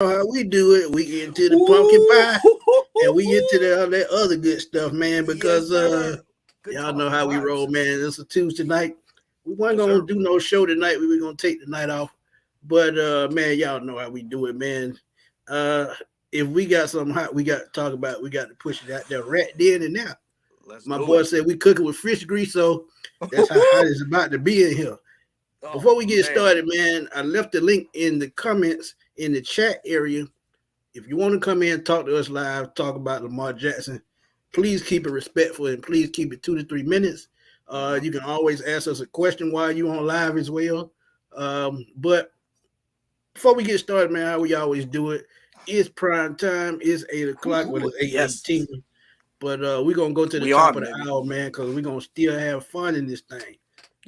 How we do it. We get into the pumpkin pie and we into that other good stuff, man, because y'all know how we roll, man. It's a Tuesday night. We weren't gonna do no show tonight. We were gonna take the night off. But man, y'all know how we do it, man. If we got something hot we got to talk about, we got to push it out there right then and now. My boy said we cooking with fish grease, so that's how hot it's about to be in here. Before we get started, man, I left the link in the comments in the chat area. If you want to come in and talk to us live, talk about Lamar Jackson, please keep it respectful and please keep it 2 to 3 minutes. You can always ask us a question while you're on live as well. But before we get started, man, how we always do it, it's prime time. It's 8 o'clock, but it's 8:18. But we're going to go to the top of the hour, man, because we're going to still have fun in this thing.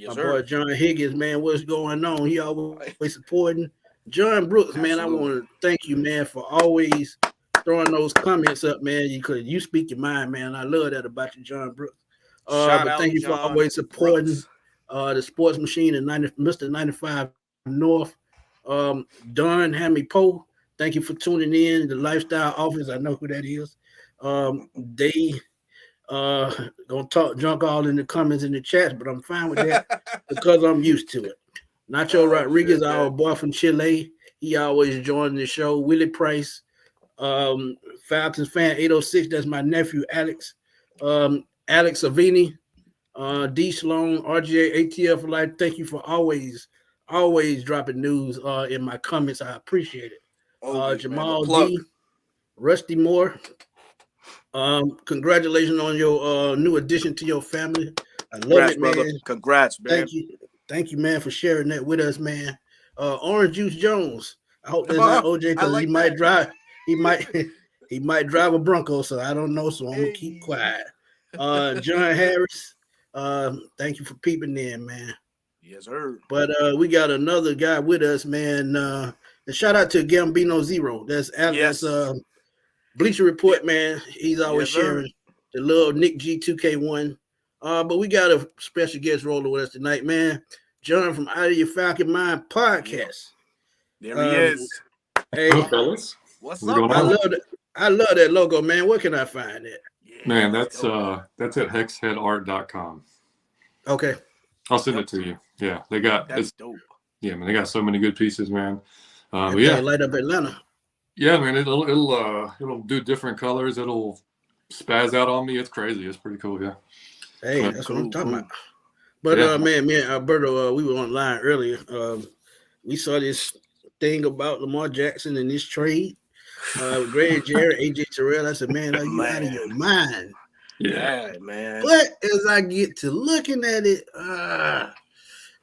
My boy John Higgins, man, what's going on? He always supporting. John Brooks, man, I want to thank you, man, for always throwing those comments up, man, because you speak your mind, man. I love that about you, John Brooks. But thank you for always supporting the Sports Machine and Mr. 95 North. Don Hammy Poe, thank you for tuning in. The Lifestyle Office, I know who that is. They gonna talk junk all in the comments in the chats, but I'm fine with that because I'm used to it. Nacho Rodriguez, our boy from Chile, he always joining the show. Willie Price, Falcons Fan 806, that's my nephew Alex. Alex Savini, D Sloan, RGA ATF for life. Thank you for always dropping news in my comments. I appreciate it. Jamal D, Rusty Moore. Congratulations on your new addition to your family. I love it, brother. Man. Congrats, man. Thank you, man, for sharing that with us, man. Orange Juice Jones. I hope that's not OJ because he might drive. He might drive a Bronco, so I don't know. So I'm gonna keep quiet. John Harris. Thank you for peeping in, man. Yes, sir. But we got another guy with us, man. And shout out to Gambino Zero. That's Alex. Bleacher Report, man. He's always sharing the love. Nick G2K1. But we got a special guest rolling with us tonight, man. John from Out of Your Falcon Mind podcast. There he is. Hey, fellas. What's up? I love that logo, man. Where can I find it? Man, that's at hexheadart.com. Okay. I'll send it to you. Yeah, they got that's dope. Yeah, man, they got so many good pieces, man. Light up Atlanta. Yeah, man, it'll do different colors. It'll spaz out on me. It's crazy. It's pretty cool, yeah. Hey, that's what I'm talking about. But man, me and Alberto, we were online earlier. We saw this thing about Lamar Jackson and this trade. Greg Jarrett, AJ Terrell. I said, man, are you out of your mind? Yeah, man. But as I get to looking at it,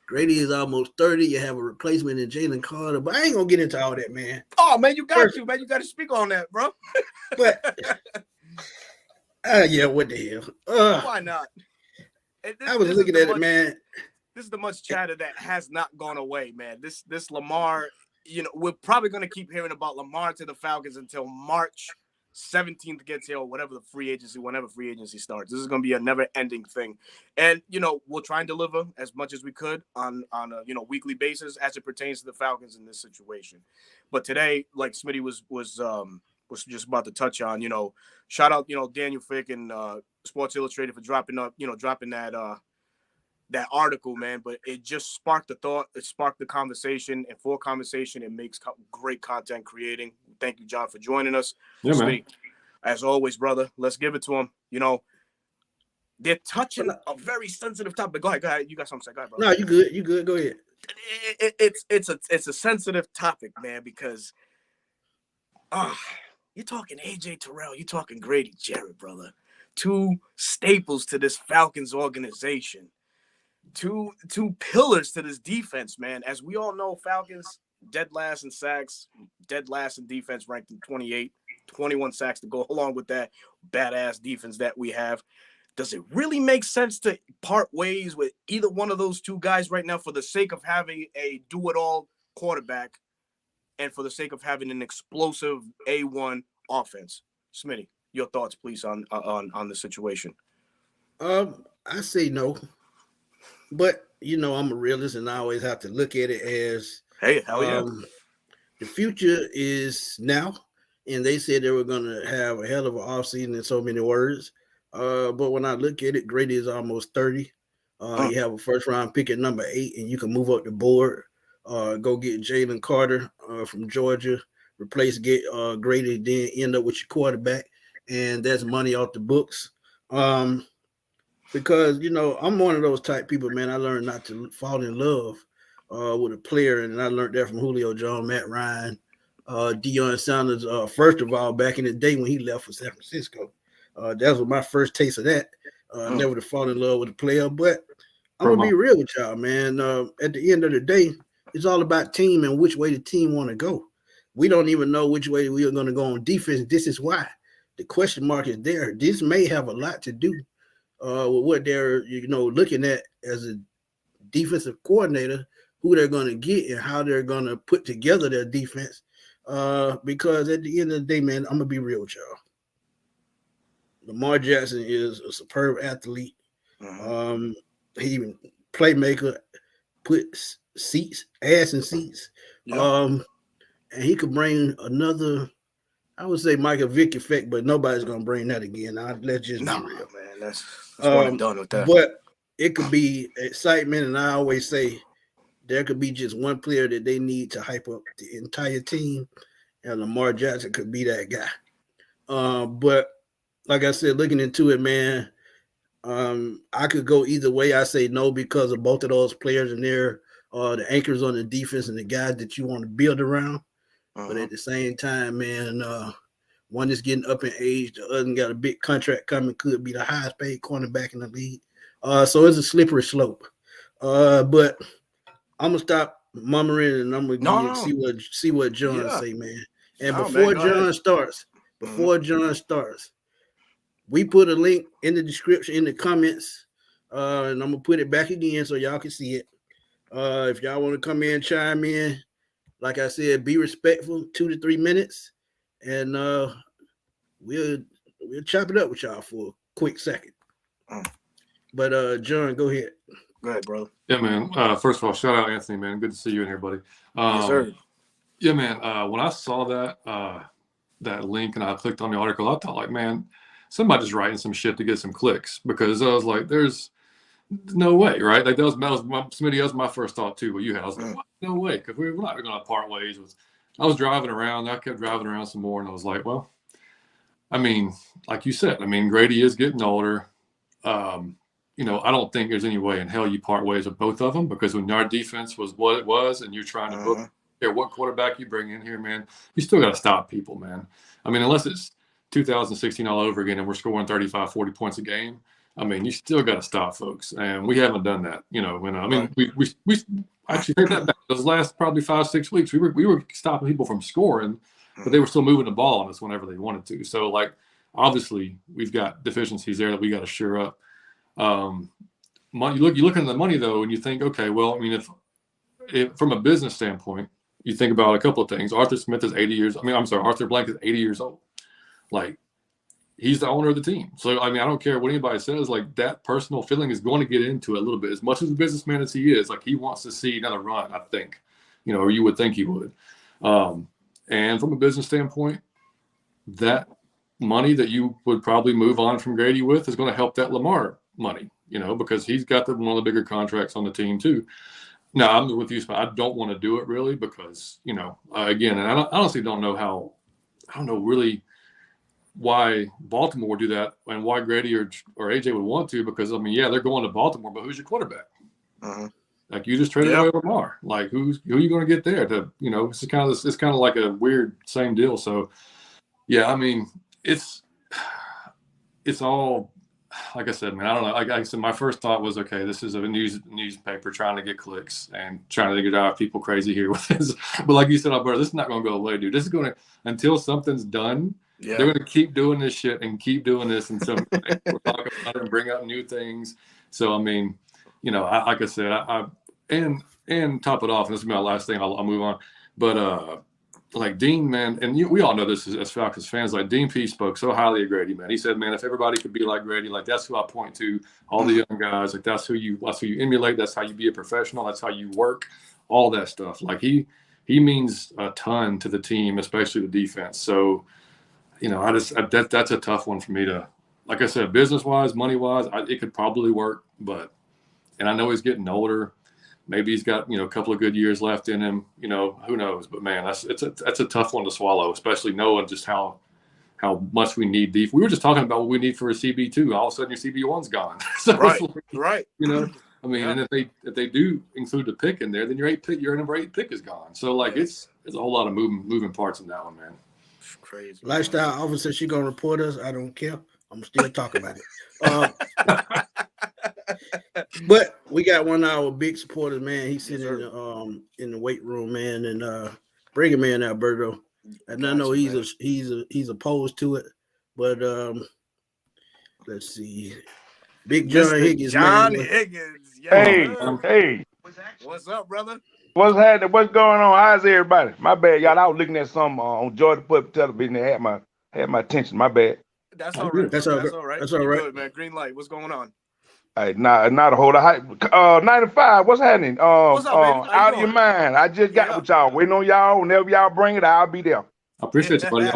Grady is almost 30. You have a replacement in Jalen Carter, but I ain't gonna get into all that, man. Oh man, you got to speak on that, bro. But what the hell? Why not? I was looking at it, man. This is the much chatter that has not gone away, man. This Lamar, we're probably gonna keep hearing about Lamar to the Falcons until March 17th gets here, or whenever free agency starts. This is going to be a never-ending thing. And, we'll try and deliver as much as we could on a weekly basis as it pertains to the Falcons in this situation. But today, like Smitty was just about to touch on, shout out, Daniel Fick and Sports Illustrated for dropping that article, man. But it just sparked the thought. It sparked the conversation. And for conversation, it makes great content creating. Thank you, John, for joining us. Yeah, man. As always, brother, let's give it to him. They're touching a very sensitive topic. Go ahead. You got something to say? Go ahead, brother. No, you good. Go ahead. It's a sensitive topic, man, because you're talking AJ Terrell, you're talking Grady Jarrett, brother. Two staples to this Falcons organization. Two pillars to this defense, man. As we all know, Falcons dead last in sacks, dead last in defense, ranked in 28, 21 sacks to go along with that badass defense that we have. Does it really make sense to part ways with either one of those two guys right now for the sake of having a do-it-all quarterback and for the sake of having an explosive A1 offense? Smitty, your thoughts, please, on the situation. I say no. But, I'm a realist, and I always have to look at it as, hey, hell yeah. the future is now, and they said they were going to have a hell of an offseason in so many words. But when I look at it, Grady is almost 30. You have a first round pick at number 8, and you can move up the board. Go get Jalen Carter from Georgia, replace Grady, then end up with your quarterback, and that's money off the books. Because I'm one of those type people, man. I learned not to fall in love with a player, and I learned that from Julio Jones, Matt Ryan, Deion Sanders. First of all, back in the day when he left for San Francisco, that was my first taste of that. Never to fall in love with a player, but I'm gonna be real with y'all, man. At the end of the day, it's all about team and which way the team want to go. We don't even know which way we are going to go on defense. This is why the question mark is there. This may have a lot to do with what they're looking at as a defensive coordinator, who they're going to get and how they're going to put together their defense. Because at the end of the day, man, I'm gonna be real with y'all. Lamar Jackson is a superb athlete. He playmaker, put ass in seats. Yep. And he could bring another, I would say Michael Vick effect, but nobody's gonna bring that again. Let's just be real, man. That's what I'm done with that. But it could be excitement, and I always say there could be just one player that they need to hype up the entire team, and Lamar Jackson could be that guy. But like I said, looking into it, man, I could go either way. I say no because of both of those players and they're the anchors on the defense and the guys that you want to build around. But at the same time, man, one is getting up in age, the other got a big contract coming, could be the highest paid cornerback in the league. So it's a slippery slope. But I'm gonna stop murmuring and I'm gonna see what John say, man. And before John starts, we put a link in the description, in the comments, and I'm gonna put it back again so y'all can see it. If y'all want to come in, chime in, like I said, be respectful, 2 to 3 minutes, and we'll chop it up with y'all for a quick second. But John, go ahead. Go ahead, brother. Yeah, man. First of all, shout out Anthony, man. Good to see you in here, buddy. Yes, sir. Yeah, man. When I saw that link and I clicked on the article, I thought, like, man, somebody's writing some shit to get some clicks, because I was like, there's no way, right? Like that was Smitty, that was my first thought too. What you had, I was like, no way, because we're not going to part ways. I was driving around. I kept driving around some more, and I was like, well, I mean, like you said, I mean, Grady is getting older. I don't think there's any way in hell you part ways with both of them, because when our defense was what it was, and you're trying to book what quarterback you bring in here, man, you still got to stop people, man. I mean, unless it's 2016 all over again and we're scoring 35, 40 points a game, I mean, you still got to stop folks, and we haven't done that. We actually take that back. Those last probably 5-6 weeks, we were stopping people from scoring, but they were still moving the ball on us whenever they wanted to. So, like, obviously, we've got deficiencies there that we got to shore up. You look at the money though, and you think, okay, well, I mean, if from a business standpoint, you think about a couple of things. Arthur Blank is 80 years old. Like, he's the owner of the team. So, I mean, I don't care what anybody says. Like, that personal feeling is going to get into it a little bit. As much as a businessman as he is, like, he wants to see another run, I think, or you would think he would. And from a business standpoint, that money that you would probably move on from Grady with is going to help that Lamar money, because he's got one of the bigger contracts on the team too. Now, I'm with you, but I don't want to do it really because, again, and I honestly don't know really why Baltimore would do that and why Grady or AJ would want to, because, I mean, yeah, they're going to Baltimore, but who's your quarterback? Like, you just traded away Lamar. Like, who are you going to get there to, it's kind of like a weird same deal. So, yeah, I mean, it's all, like I said, man, I don't know. Like I said, my first thought was, okay, this is a newspaper trying to get clicks and trying to drive people crazy here with this. But like you said, Alberto, this is not going to go away, dude. This is going to, until something's done, they're going to keep doing this shit and keep doing this. And so we're talking about it and bring up new things. So, I mean, like I said, and top it off, and this is my last thing, I'll move on. But, like Dean, man, and we all know this as Falcons fans, like Dean P spoke so highly of Grady, man. He said, man, if everybody could be like Grady, like that's who I point to, all the young guys, like that's who you emulate, that's how you be a professional, that's how you work, all that stuff. Like he he means a ton to the team, especially the defense. So, that's a tough one for me to, like I said, business-wise, money-wise, it could probably work. And I know he's getting older. Maybe he's got, a couple of good years left in him. Who knows? But, man, that's a tough one to swallow, especially knowing just how much we need defense. We were just talking about what we need for a CB2. All of a sudden, your CB1's gone. So right. And if they do include the pick in there, then your number 8 pick is gone. So it's a whole lot of moving parts in that one, man. Crazy. Lifestyle officer, she gonna report us. I don't care. I'm still talking about it. But we got one of our big supporters, man. He's sitting in the weight room, man, and bring him in, Alberto. And I know he's opposed to it, but let's see. Big John Higgins. John Higgins. Hey. What's up, brother? What's happening? What's going on? How's everybody? My bad, y'all. I was looking at some on Georgia Public Television. They had my attention. My bad. That's all right. That's all right. That's all right. Good, man. Green light. What's going on? Hey, not a whole lot. 95. What's happening? What's up, baby? Out of your mind. I just got with y'all. Waiting on y'all. Whenever y'all bring it, I'll be there. I appreciate you, buddy.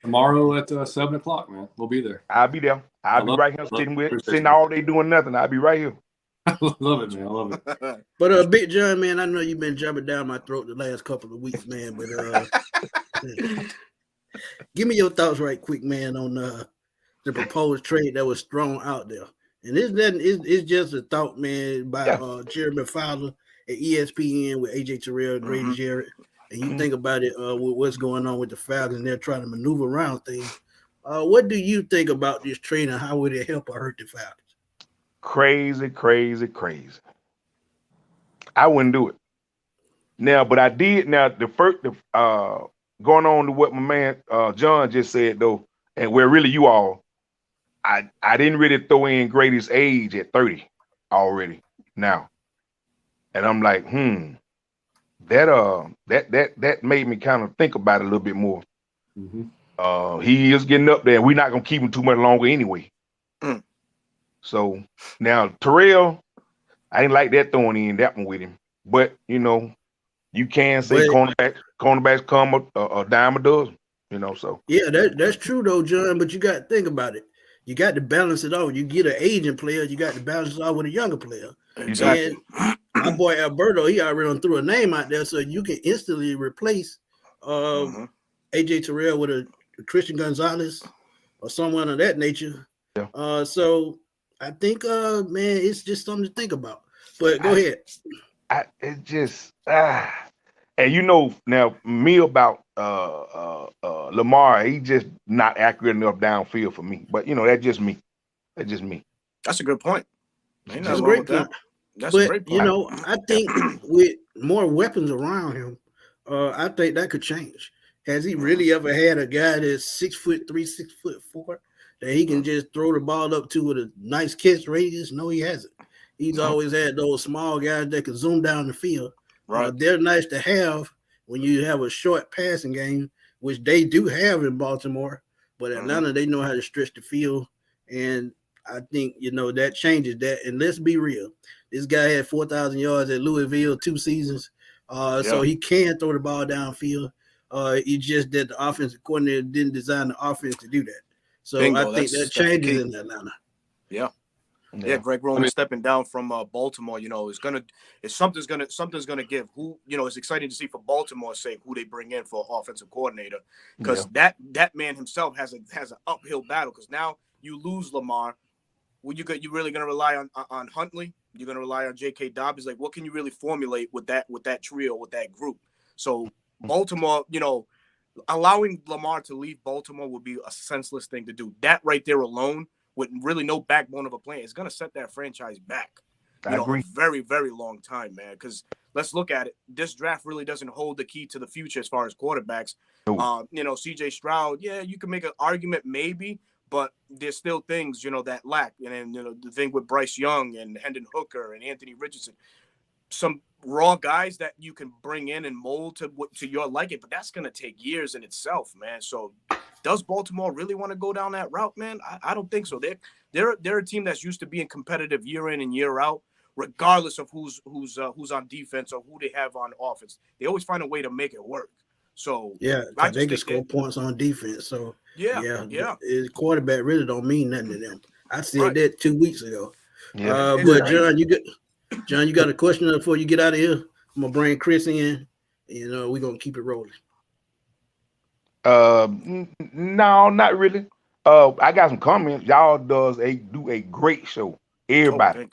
Tomorrow at 7:00, man. We'll be there. I'll be there. I'll be right here sitting all day doing nothing. I'll be right here. I love it, man. I love it. But Big John, man, I know you've been jumping down my throat the last couple of weeks, man. But give me your thoughts right quick, man, on the proposed trade that was thrown out there. And it's just a thought, man, by Jeremy Fowler at ESPN with AJ Terrell and Grady Jarrett. And you think about it with what's going on with the Falcons, they're trying to maneuver around things. What do you think about this trade, and how would it help or hurt the Falcons? Crazy. I wouldn't do it. Now, but I did. Now, going on to what my man John just said, though, and where really you all, I didn't really throw in Grady's age at 30 already now. And I'm like, that made me kind of think about it a little bit more. Mm-hmm. He is getting up there, and we're not gonna keep him too much longer anyway. So now Terrell, I didn't like that throwing in that one with him. But you can say cornerbacks come a dime a dozen. So yeah, that's true though, John. But you got to think about it. You got to balance it off. You get an aging player, you got to balance it off with a younger player. Exactly. And my boy Alberto, he already threw a name out there, so you can instantly replace AJ Terrell with a Christian Gonzalez or someone of that nature. Yeah. So I think, man, it's just something to think about. But go ahead. It just and now me about Lamar, he just not accurate enough downfield for me. But that's just me. That's just me. That's a good point. That's a great point. That's a great point. I think with more weapons around him, I think that could change. Has he really ever had a guy that's 6'3", 6'4", that he can just throw the ball up to with a nice catch radius? No, he hasn't. He's always had those small guys that can zoom down the field. Right. They're nice to have when you have a short passing game, which they do have in Baltimore. But Atlanta, they know how to stretch the field. And I think, that changes that. And let's be real. This guy had 4,000 yards at Louisville 2 seasons. So he can throw the ball downfield. It's just that the offensive coordinator didn't design the offense to do that. So I think that changes in Atlanta. Yeah, Greg Roman stepping down from Baltimore, something's gonna give. Who, it's exciting to see for Baltimore say who they bring in for offensive coordinator, because that man himself has an uphill battle, because now you lose Lamar. Well, you really gonna rely on Huntley? You're gonna rely on J.K. Dobbins? Like, what can you really formulate with that trio, with that group? So Baltimore, allowing Lamar to leave Baltimore would be a senseless thing to do. That right there alone, with really no backbone of a plan, is going to set that franchise back, a very, very long time, man. Because let's look at it. This draft really doesn't hold the key to the future as far as quarterbacks. C.J. Stroud, you can make an argument maybe, but there's still things, that lack. And then, the thing with Bryce Young and Hendon Hooker and Anthony Richardson, some raw guys that you can bring in and mold to your liking, but that's going to take years in itself, man. So does Baltimore really want to go down that route, man? I don't think so. They're a team that's used to being competitive year in and year out. regardless of who's on defense or who they have on offense. They always find a way to make it work. So yeah, they can score points on defense. So yeah. The quarterback really don't mean nothing to them. I said that 2 weeks ago. Yeah. But John, you got a question before you get out of here? I'm gonna bring Chris in. We're gonna keep it rolling. No, not really. I got some comments. Y'all do a great show. Everybody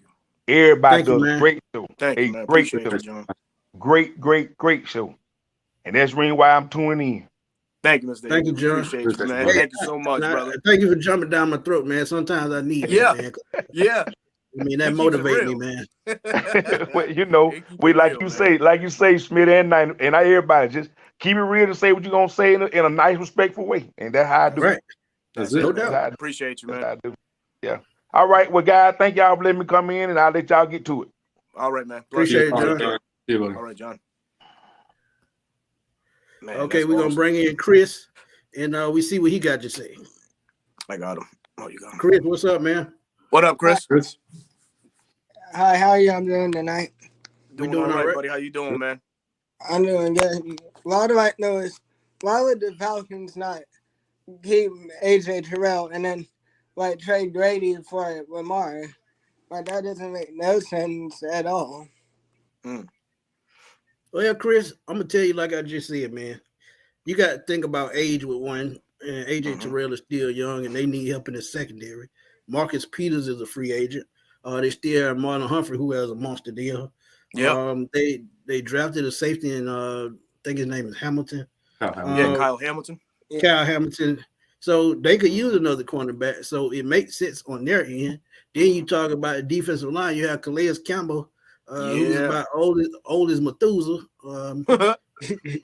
does a great show. Thank you, man. Great Appreciate show. it, John. Great show. And that's the reason why I'm tuning in. Thank you, Mr. Thank you, John. Appreciate you, man. Thank you so much, brother. Thank you for jumping down my throat, man. Sometimes I need it, man. Yeah. I mean, that motivates me, man. Well, we like you say, Smith and I everybody just keep it real and say what you're gonna say in a nice, respectful way, and that's how I do. Right. That's no it. doubt. Appreciate you, man. I do. Yeah. All right. Well, guys, thank y'all for letting me come in, and I'll let y'all get to it. All right, man. Appreciate it, John. See you, buddy. All right, John. Man, okay, we're gonna bring in Chris, and we see what he got to say. I got him. Oh, you got him. Chris, what's up, man? What up, Chris? Hi, how are y'all doing tonight? Doing all right, buddy. How you doing, man? I'm doing good. What I'd like to know is, why would the Falcons not keep AJ Terrell and then trade Grady for Lamar? That doesn't make no sense at all. Well, Chris, I'm gonna tell you like I just said, man. You got to think about age with one, and AJ Terrell is still young, and they need help in the secondary. Marcus Peters is a free agent. They still have Marlon Humphrey, who has a monster deal. Yeah. They drafted a safety, and I think his name is Hamilton. Kyle Hamilton. Kyle Hamilton. So they could use another cornerback. So it makes sense on their end. Then you talk about the defensive line. You have Calais Campbell, who's about old as Methuselah.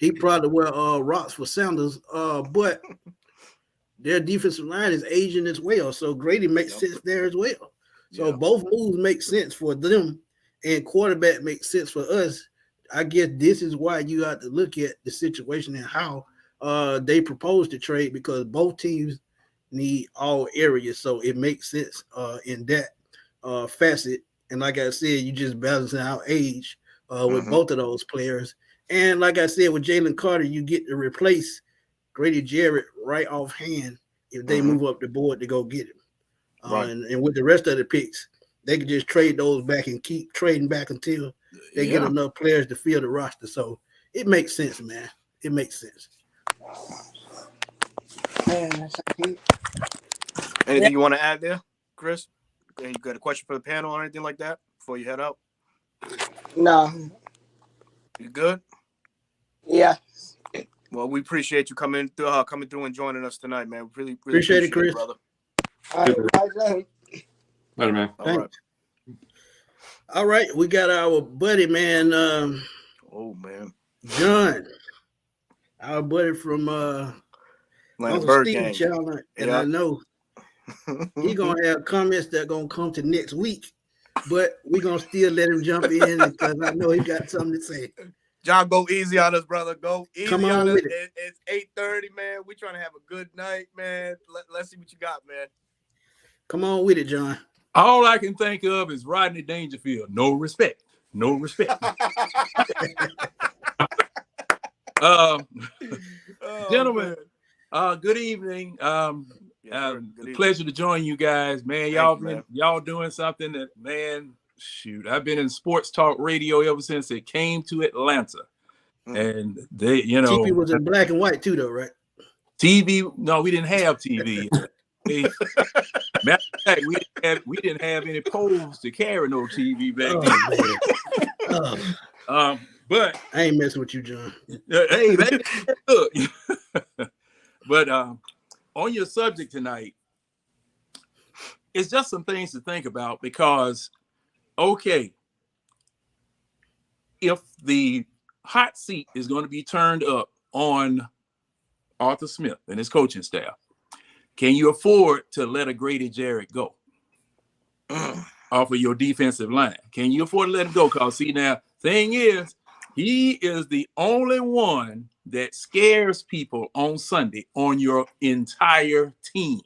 He probably wear rocks for Sanders. But their defensive line is aging as well. So Grady makes sense there as well. So both moves make sense for them, and quarterback makes sense for us. I guess this is why you have to look at the situation and how they propose to trade, because both teams need all areas. So it makes sense in that facet. And like I said, you just balancing out age with both of those players. And like I said, with Jalen Carter, you get to replace Grady Jarrett right offhand if they move up the board to go get him. And with the rest of the picks, they can just trade those back and keep trading back until they get enough players to fill the roster. So it makes sense, man. It makes sense. Anything you want to add there, Chris? You got a question for the panel or anything like that before you head out? No. You good? Yeah. Well, we appreciate you coming through and joining us tonight, man. We really appreciate it, Chris. brother. All right. Later, man. All right, we got our buddy, man. John, our buddy from Bird Steve Challenge, and I know he's gonna have comments that gonna come to next week, but we're gonna still let him jump in because I know he got something to say. John, go easy on us, brother. Go easy Come on us. with it. It's 8:30, man. We're trying to have a good night, man. Let's see what you got, man. Come on with it, John. All I can think of is Rodney Dangerfield. No respect. No respect. Gentlemen, good evening. Pleasure to join you guys, man. Y'all doing something that, man, shoot, I've been in sports talk radio ever since it came to Atlanta. And they, TV was in black and white too, though, right? TV, no, we didn't have TV. Matter of fact, we didn't have any poles to carry no TV back then. But I ain't messing with you, John. Hey, that's good. But on your subject tonight, it's just some things to think about because, okay, if the hot seat is going to be turned up on Arthur Smith and his coaching staff, can you afford to let a Grady Jarrett go off of your defensive line? Can you afford to let him go? Because, see, now, thing is, he is the only one that scares people on Sunday on your entire team.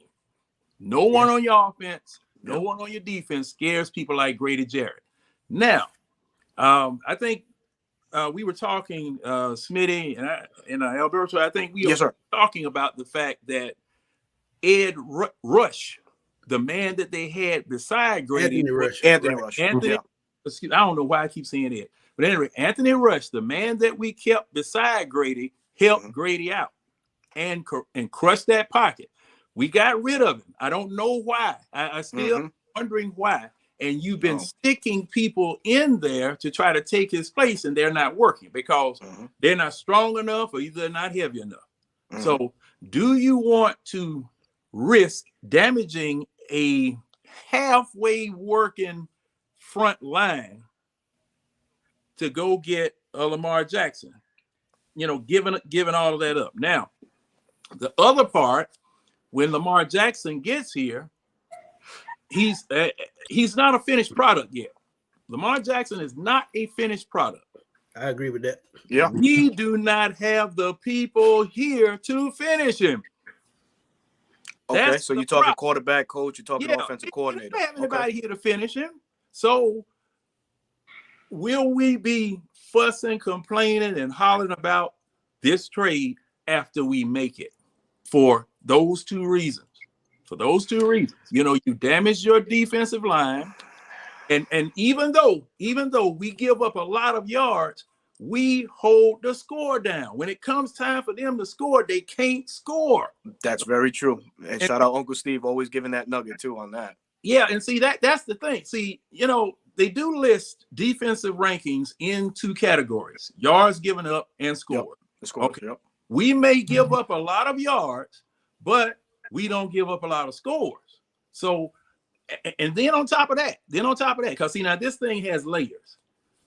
No one on your offense, no one on your defense scares people like Grady Jarrett. Now, I think we were talking, Smitty and Alberto. I think we were talking about the fact that Ed Rush, the man that they had beside Grady, Anthony Rush. Excuse, I don't know why I keep saying it, but anyway, Anthony Rush, the man that we kept beside Grady, helped Grady out and crushed that pocket. We got rid of him. I don't know why. I still wondering why. And you've been sticking people in there to try to take his place, and they're not working because they're not strong enough or either not heavy enough. So do you want to risk damaging a halfway working front line to go get a Lamar Jackson? Giving all of that up. Now, the other part, when Lamar Jackson gets here, he's not a finished product yet. Lamar Jackson is not a finished product. I agree with that. Yeah. We do not have the people here to finish him. Okay, so you're talking quarterback coach, you're talking offensive coordinator. We don't have anybody here to finish him. So will we be fussing, complaining, and hollering about this trade after we make it? For those two reasons. You damage your defensive line. And even though we give up a lot of yards, we hold the score down. When it comes time for them to score, they can't score. That's very true. And shout out Uncle Steve, always giving that nugget too on that. Yeah, and see that's the thing. See, they do list defensive rankings in two categories: yards given up and score. Okay. We may give up a lot of yards, but we don't give up a lot of scores. So, and then on top of that, because see, now this thing has layers.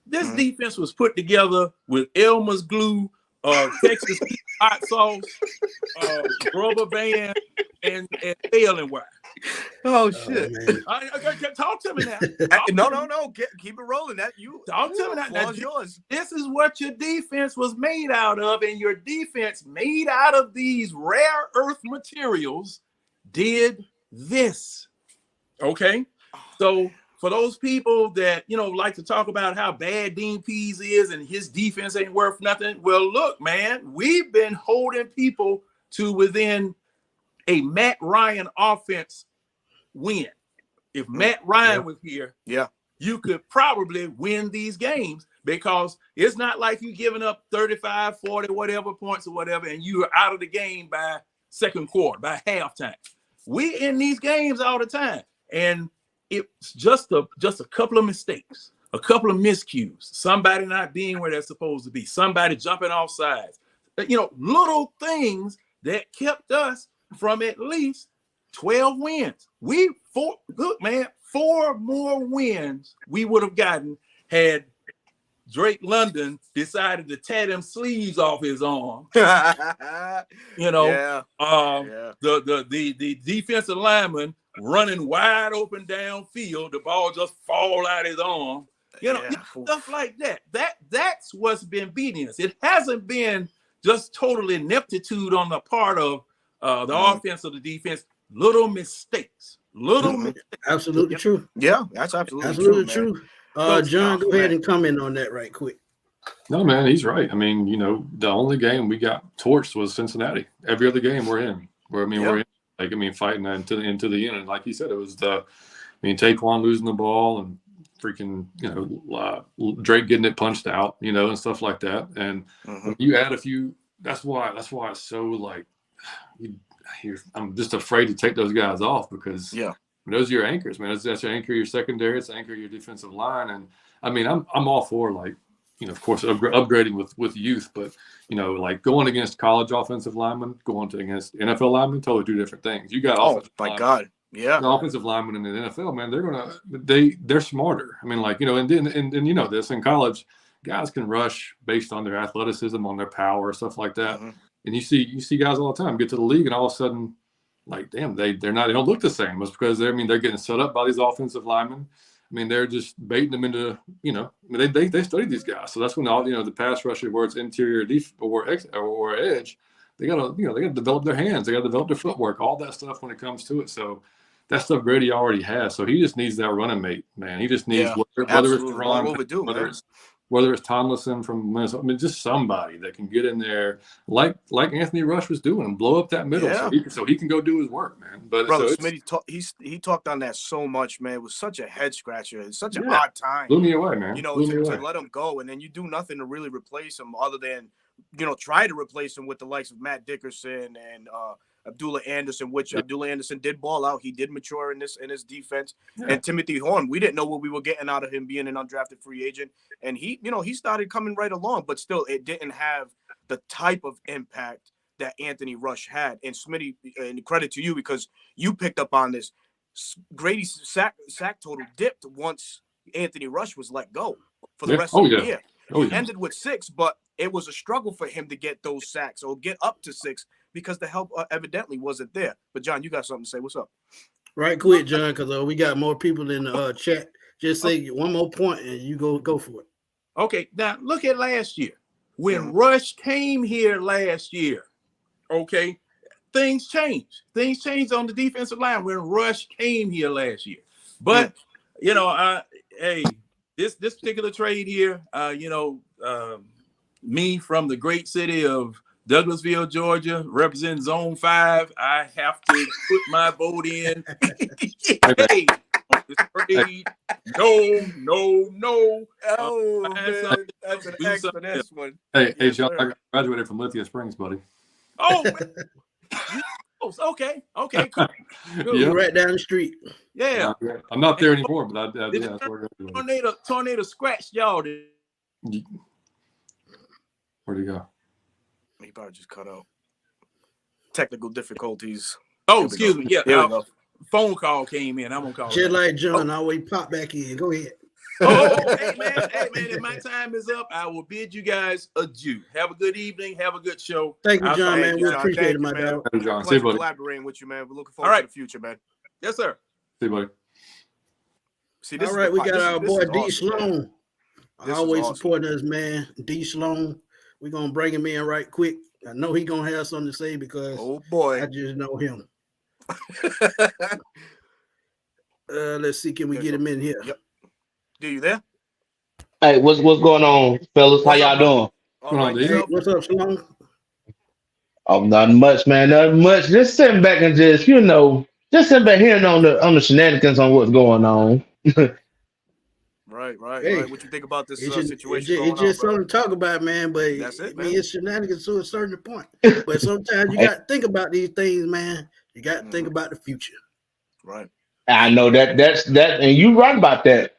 This defense was put together with Elmer's glue, Texas hot sauce, rubber band, and failing wire. Oh shit! Talk to me now. No. Keep it rolling. That you talk to me now. That's yours. This is what your defense was made out of, and your defense made out of these rare earth materials did this. Okay, so for those people that like to talk about how bad Dean Pease is and his defense ain't worth nothing, well, look, man, we've been holding people to within a Matt Ryan offense win. If Matt Ryan was here, you could probably win these games because it's not like you giving up 35, 40, whatever points or whatever, and you are out of the game by second quarter, by halftime. We in these games all the time, and it's just a couple of mistakes, a couple of miscues, somebody not being where they're supposed to be, somebody jumping off sides, little things that kept us from at least 12 wins. 4 more wins we would have gotten had Drake London decided to tear them sleeves off his arm. The defensive lineman running wide open downfield, the ball just fall out his arm. Stuff like that. That's what's been beating us. It hasn't been just total ineptitude on the part of the offense or the defense. Little mistakes. Absolutely true. Yeah, that's absolutely true. John, go ahead and comment on that right quick. No, man, he's right. I mean, the only game we got torched was Cincinnati. Every other game we're in. We're in, fighting that into the end. And like you said, it was Taquan losing the ball and freaking, Drake getting it punched out, and stuff like that. And you add a few. That's why it's so like. I'm just afraid to take those guys off because those are your anchors, man. That's your anchor, your secondary, it's anchor, your defensive line. And I mean, I'm all for of course, upgrading with youth, but going against college offensive linemen, against NFL linemen, totally two different things. You got the offensive linemen in the NFL, man. They're smarter. I mean, and this in college, guys can rush based on their athleticism, on their power, stuff like that. And you see guys all the time get to the league and all of a sudden, damn, they don't look the same. It's because they're getting set up by these offensive linemen. I mean, they're just baiting them into, they study these guys. So that's when all, the pass rusher, where it's interior or edge, they gotta develop their hands. They gotta develop their footwork, all that stuff when it comes to it. So that stuff Grady already has. So he just needs that running mate, man. He just needs whether it's long overdue, whether it's Tomlinson from Minnesota, I mean, just somebody that can get in there like Anthony Rush was doing and blow up that middle so he can go do his work, man. But brother, Smitty he talked on that so much, man. It was such a head scratcher. It's such an odd time. Blew me away, man. You know, to let him go, and then you do nothing to really replace him other than, you know, try to replace him with the likes of Matt Dickerson and Abdullah Anderson, which Abdullah Anderson did ball out. He did mature in his defense. Yeah. And Timothy Horn, we didn't know what we were getting out of him being an undrafted free agent. And he started coming right along, but still it didn't have the type of impact that Anthony Rush had. And Smitty, and credit to you because you picked up on this. Grady's sack total dipped once Anthony Rush was let go for the rest of the year. He ended with 6, but it was a struggle for him to get those sacks or get up to 6 because the help evidently wasn't there. But John, you got something to say? What's up? Right quick, John, because we got more people in the chat. Just say one more point and you go for it. Okay, now look at last year. When Rush came here last year, okay, things changed. Things changed on the defensive line when Rush came here last year. But, you know, hey, this particular trade here, me from the great city of Douglasville, Georgia, representing Zone 5, I have to put my vote in. Hey, trade. No. Oh, man, that's an excellent one. Hey, John, I graduated from Lithia Springs, buddy. Oh, okay, cool. You're right down the street. Yeah. I'm not there anymore, but that's where I graduated. Tornado scratched y'all. Where'd he go? He probably just cut out. Technical difficulties. Oh, excuse me. Yeah, phone call came in. I'm gonna call. Just like John, always pop back in. Go ahead. Hey man, if my time is up, I will bid you guys adieu. Have a good evening. Have a good show. Thank you, John, man. We appreciate it, my dog. Hey, John. See you, buddy. Collaborating with you, man. We're looking forward to the future, man. Yes, sir. See you, buddy. All right, we got our boy D. Sloan. Always supporting us, man. D. Sloan. We're gonna bring him in right quick. I know he's gonna have something to say because I just know him. Let's see, can we get him in here? Yep. Do you there? Hey, what's going on, fellas? How y'all doing? What's up, Sloan? Oh, not much, man. Not much. Just sitting back and just sitting back hearing on the shenanigans on what's going on. Right. What you think about this situation? It's just something to talk about, man. But that's it, man. It's shenanigans to a certain point. But sometimes you got to think about these things, man. You got to think about the future. Right. I know that's and you're right about that.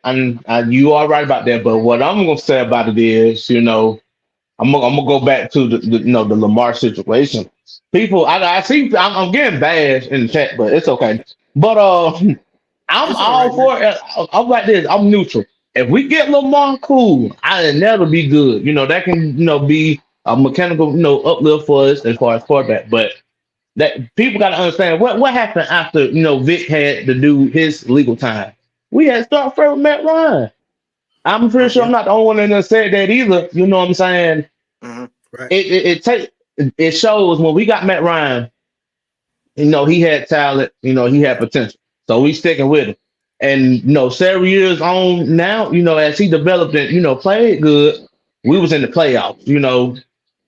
You are right about that. But what I'm gonna say about it is, I'm gonna go back to the Lamar situation. People, I see, I'm getting bashed in the chat, but it's okay. But I'm all for it. I'm like this. I'm neutral. If we get Lamar, cool. That'll be good. That can be a mechanical uplift for us as far as quarterback. But that people got to understand what happened after Vic had to do his legal time. We had to start first with Matt Ryan. I'm pretty sure I'm not the only one that said that either. You know what I'm saying? Mm-hmm. Right. It shows when we got Matt Ryan. He had talent. He had potential. So we sticking with him. And several years on now, as he developed and played good, we was in the playoffs.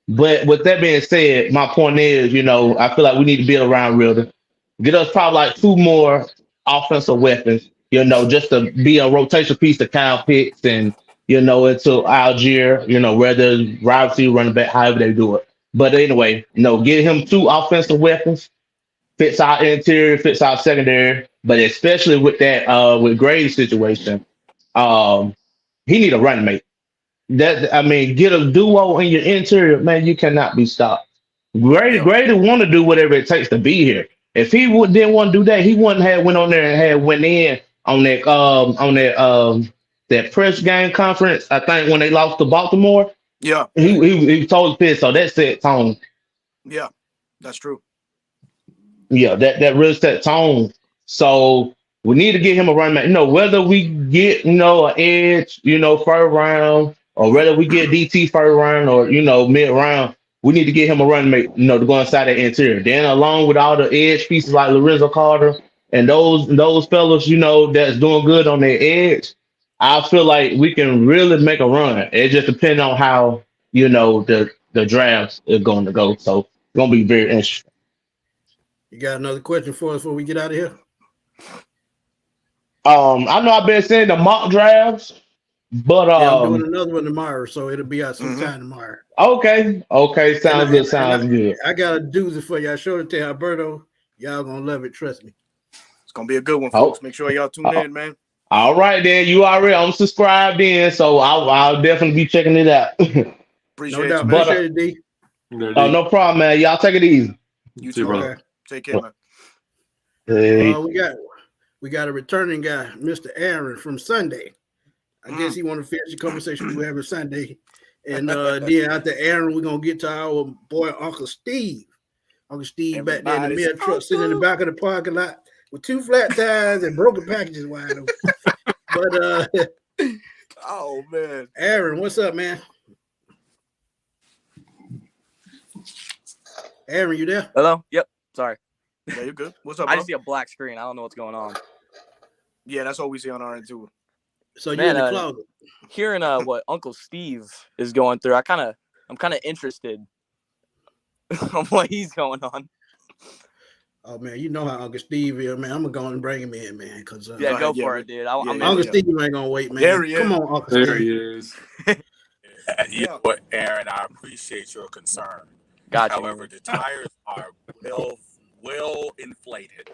But with that being said, my point is, I feel like we need to build around Rilder. Get us probably like 2 more offensive weapons, just to be a rotation piece to Kyle Pitts and, into Algier, whether wide receiver, running back, however they do it. But anyway, get him 2 offensive weapons, fits our interior, fits our secondary, but especially with that, with Grady's situation, he need a running mate. Get a duo in your interior, man. You cannot be stopped. Grady want to do whatever it takes to be here. If he didn't want to do that, he wouldn't have went on there and went in on that press game conference. I think when they lost to Baltimore, he totally pissed. So that set tone. Yeah, that's true. Yeah, that really set tone. So we need to get him a running back. Whether we get an edge, first round. Or whether we get DT first round or mid round, we need to get him a running mate, to go inside the interior. Then along with all the edge pieces like Lorenzo Carter and those fellas, that's doing good on their edge, I feel like we can really make a run. It just depends on how, the drafts are going to go. So it's going to be very interesting. You got another question for us before we get out of here? I know I've been seeing the mock drafts, but yeah, I'm doing another one tomorrow, so it'll be out sometime tomorrow. Okay, sounds good. Sounds good. I got a doozy for you. I showed it to Alberto. Y'all gonna love it. Trust me. It's gonna be a good one, folks. Make sure y'all tune in, man. All right, then. You already I'm subscribed in, so I'll definitely be checking it out. Appreciate no doubt. you, Appreciate it, D. No problem, man. Y'all take it easy. You too, brother. Take care, man. Hey. We got a returning guy, Mr. Aaron from Sunday. I guess he want to finish the conversation we were having Sunday. And then after Aaron, we're going to get to our boy, Uncle Steve. Uncle Steve back there in the mail truck, sitting in the back of the parking lot with 2 flat tires and broken packages wide open. But, oh, man. Aaron, what's up, man? Aaron, you there? Hello? Yep. Sorry. Yeah, you're good. What's up, I bro? just see a black screen. I don't know what's going on. Yeah, that's all we see on our end, too. So you're in the closet. Hearing what Uncle Steve is going through, I'm kind of interested on what he's going on. Oh man, you know how Uncle Steve is, man. I'm gonna go and bring him in, man. Because go for it, dude. Uncle Steve ain't gonna wait, man. There he is. Come on, Uncle There Steve. he is. You know what, Aaron? I appreciate your concern. Gotcha. However, the tires are well inflated,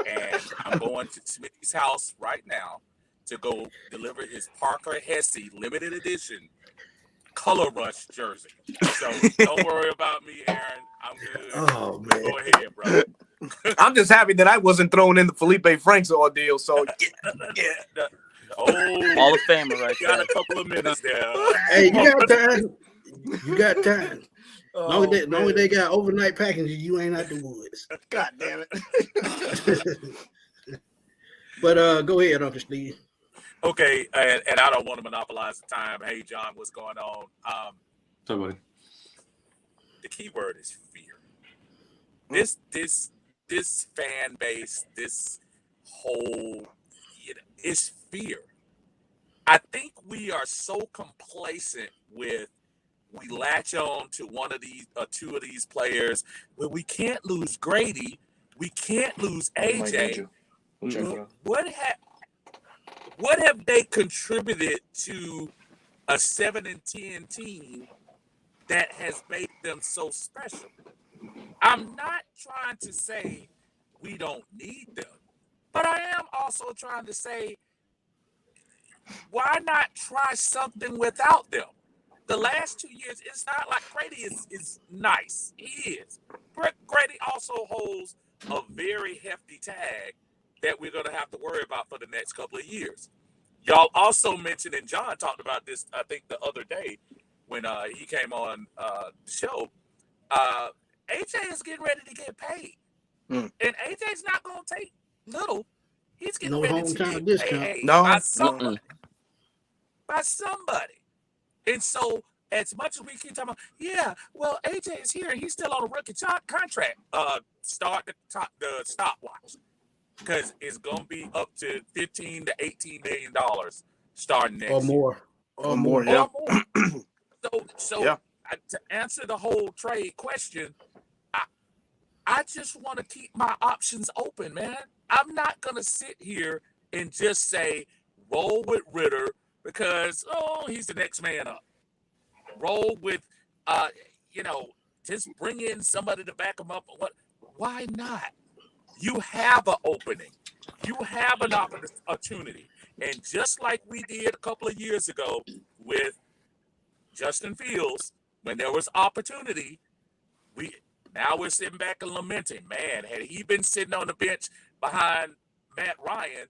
and I'm going to Smitty's house right now to go deliver his Parker Hesse limited edition Color Rush jersey. So don't worry about me, Aaron. I'm good. Oh man, go ahead, bro. I'm just happy that I wasn't thrown in the Felipe Franks ordeal. So yeah. All of Famer right there. Got a couple of minutes there. Hey, you got time. You got time. Long as they got overnight packages, you ain't out the woods. God damn it. But go ahead, Uncle Steve. Okay, and I don't want to monopolize the time. Hey, John, what's going on? Somebody. The key word is fear. This fan base, this whole, is fear. I think we are so complacent with, we latch on to one of these or two of these players. When we can't lose Grady, we can't lose AJ. What have they contributed to a 7-10 team that has made them so special? I'm not trying to say we don't need them, but I am also trying to say, why not try something without them? The last 2 years, it's not like Grady is nice. He is. Grady also holds a very hefty tag that we're going to have to worry about for the next couple of years. Y'all also mentioned, and John talked about this, I think, the other day when he came on the show. AJ is getting ready to get paid. And AJ's not going to take little. He's getting ready to get paid by somebody. By somebody. And so, as much as we keep talking about, AJ is here and he's still on a rookie contract. Start the stopwatch, because it's gonna be up to $15 to $18 million starting next year. Or more. So to answer the whole trade question, I just want to keep my options open, man. I'm not gonna sit here and just say roll with Ritter because he's the next man up. Roll with just bring in somebody to back him up. Why not? You have an opening. You have an opportunity. And just like we did a couple of years ago with Justin Fields, when there was opportunity, we're sitting back and lamenting. Man, had he been sitting on the bench behind Matt Ryan,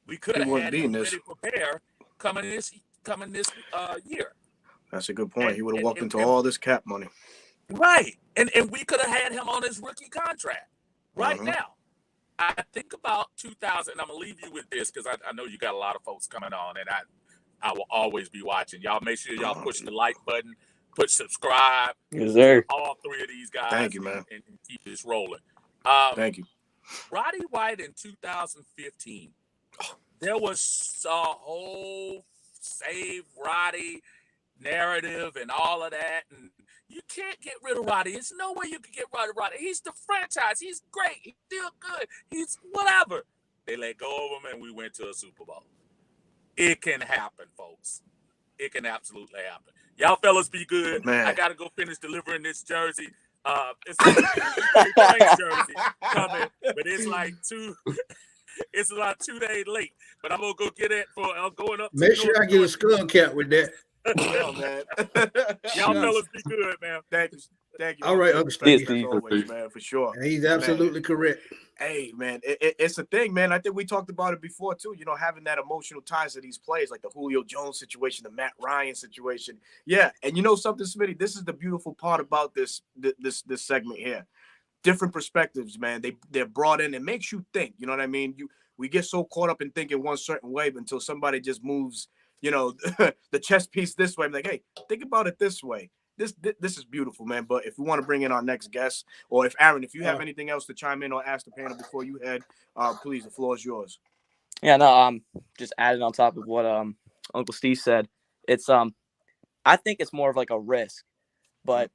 we could have had him ready to prepare coming this year. That's a good point. He would have walked into all this cap money. Right. And we could have had him on his rookie contract right now. I think about 2000. I'm going to leave you with this because I know you got a lot of folks coming on, and I will always be watching. Y'all make sure y'all push the like button, push subscribe. Yes, sir. All three of these guys. Thank you, man. And keep this rolling. Thank you. Roddy White in 2015, there was a whole save Roddy narrative and all of that. And you can't get rid of Roddy. There's no way you can get rid of Roddy. He's the franchise. He's great. He's still good. He's whatever. They let go of him and we went to a Super Bowl. It can happen, folks. It can absolutely happen. Y'all fellas be good. Man. I got to go finish delivering this jersey. It's a jersey coming, but it's like it's about 2 days late. But I'm gonna go get it I'm going up. Make sure I get a skull cap with that. Oh, man. Y'all fellas be good, man. Thank you. All right, Uncle Steve. As always, man, for sure. And he's absolutely correct. Hey, man, it's a thing, man. I think we talked about it before, too. You know, having that emotional ties to these plays, like the Julio Jones situation, the Matt Ryan situation. Yeah, and you know something, Smitty? This is the beautiful part about this segment here. Different perspectives, man. They're brought in. It makes you think. You know what I mean? We get so caught up in thinking one certain way until somebody just moves, you know, the chess piece this way. I'm like, hey, think about it this way. This is beautiful, man. But if we want to bring in our next guest, or if Aaron, if you have anything else to chime in or ask the panel before you head, please, the floor is yours. Yeah, no, just adding on top of what Uncle Steve said. It's I think it's more of like a risk, but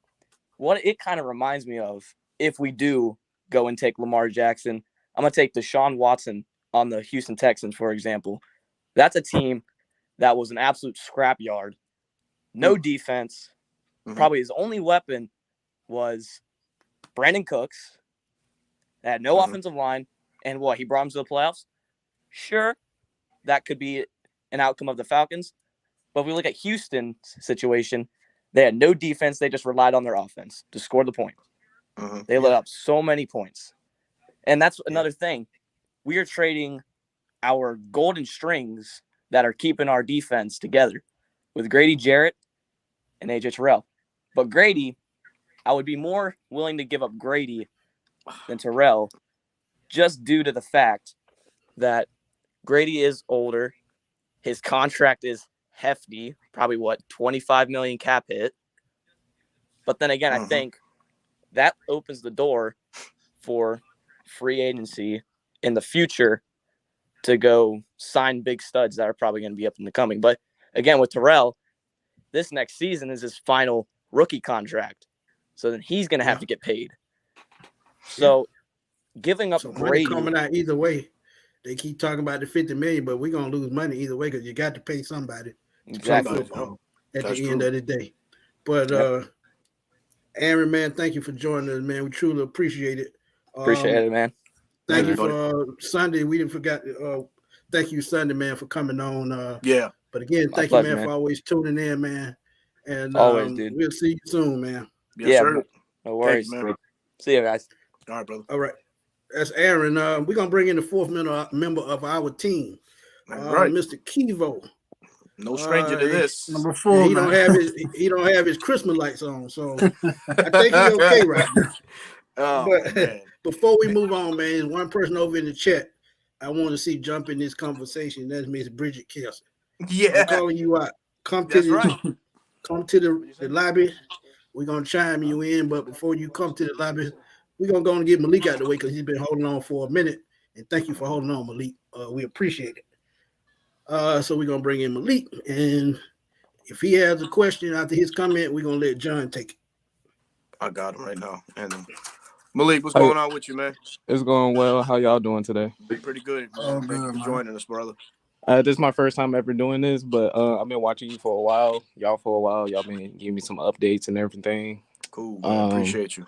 what it kind of reminds me of, if we do go and take Lamar Jackson, I'm gonna take Deshaun Watson on the Houston Texans, for example. That's a team that was an absolute scrapyard, no defense. Probably his only weapon was Brandon Cooks. They had no offensive line. And what, he brought him to the playoffs? Sure, that could be an outcome of the Falcons. But if we look at Houston's situation, they had no defense. They just relied on their offense to score the point. They let up so many points. And that's another thing. We are trading our golden strings that are keeping our defense together with Grady Jarrett and AJ Terrell. But Grady, I would be more willing to give up Grady than Terrell, just due to the fact that Grady is older. His contract is hefty, probably $25 million cap hit. But then again, I think that opens the door for free agency in the future to go sign big studs that are probably going to be up in the coming. But again, with Terrell, this next season is his final rookie contract. So then he's going to have to get paid. So giving up Brady coming out either way. They keep talking about the $50 million, but we're going to lose money either way because you got to pay somebody exactly at the end of the day. But Aaron, man, thank you for joining us, man. We truly appreciate it. Appreciate it, man. Thank you for Sunday. We didn't forget. Thank you, Sunday, man, for coming on. Yeah. But again, thank you, man, for always tuning in, man. And always, dude. We'll see you soon, man. Yes, sir. No worries. Man. See you guys. All right, brother. All right. That's Aaron. We're gonna bring in the fourth member of our team, right. Mr. Kivo. No stranger to this. Number 4. He don't have his Christmas lights on, so I think he's okay right now. But before we move on, man, there's one person over in the chat I want to see jump in this conversation. That's Miss Bridget Kelson. Yeah, I'm calling you out. Come to the lobby. We're gonna chime you in, but before you come to the lobby, we're gonna go and get Malik out of the way because he's been holding on for a minute. And thank you for holding on, Malik. We appreciate it. So we're gonna bring in Malik, and if he has a question after his comment, we're gonna let John take it. I got him right now. And Malik, what's going on with you, man? It's going well. How y'all doing today? Pretty good. Thank you for joining us, brother. This is my first time ever doing this, but I've been watching you for a while. Y'all been giving me some updates and everything. Cool, man. Appreciate you.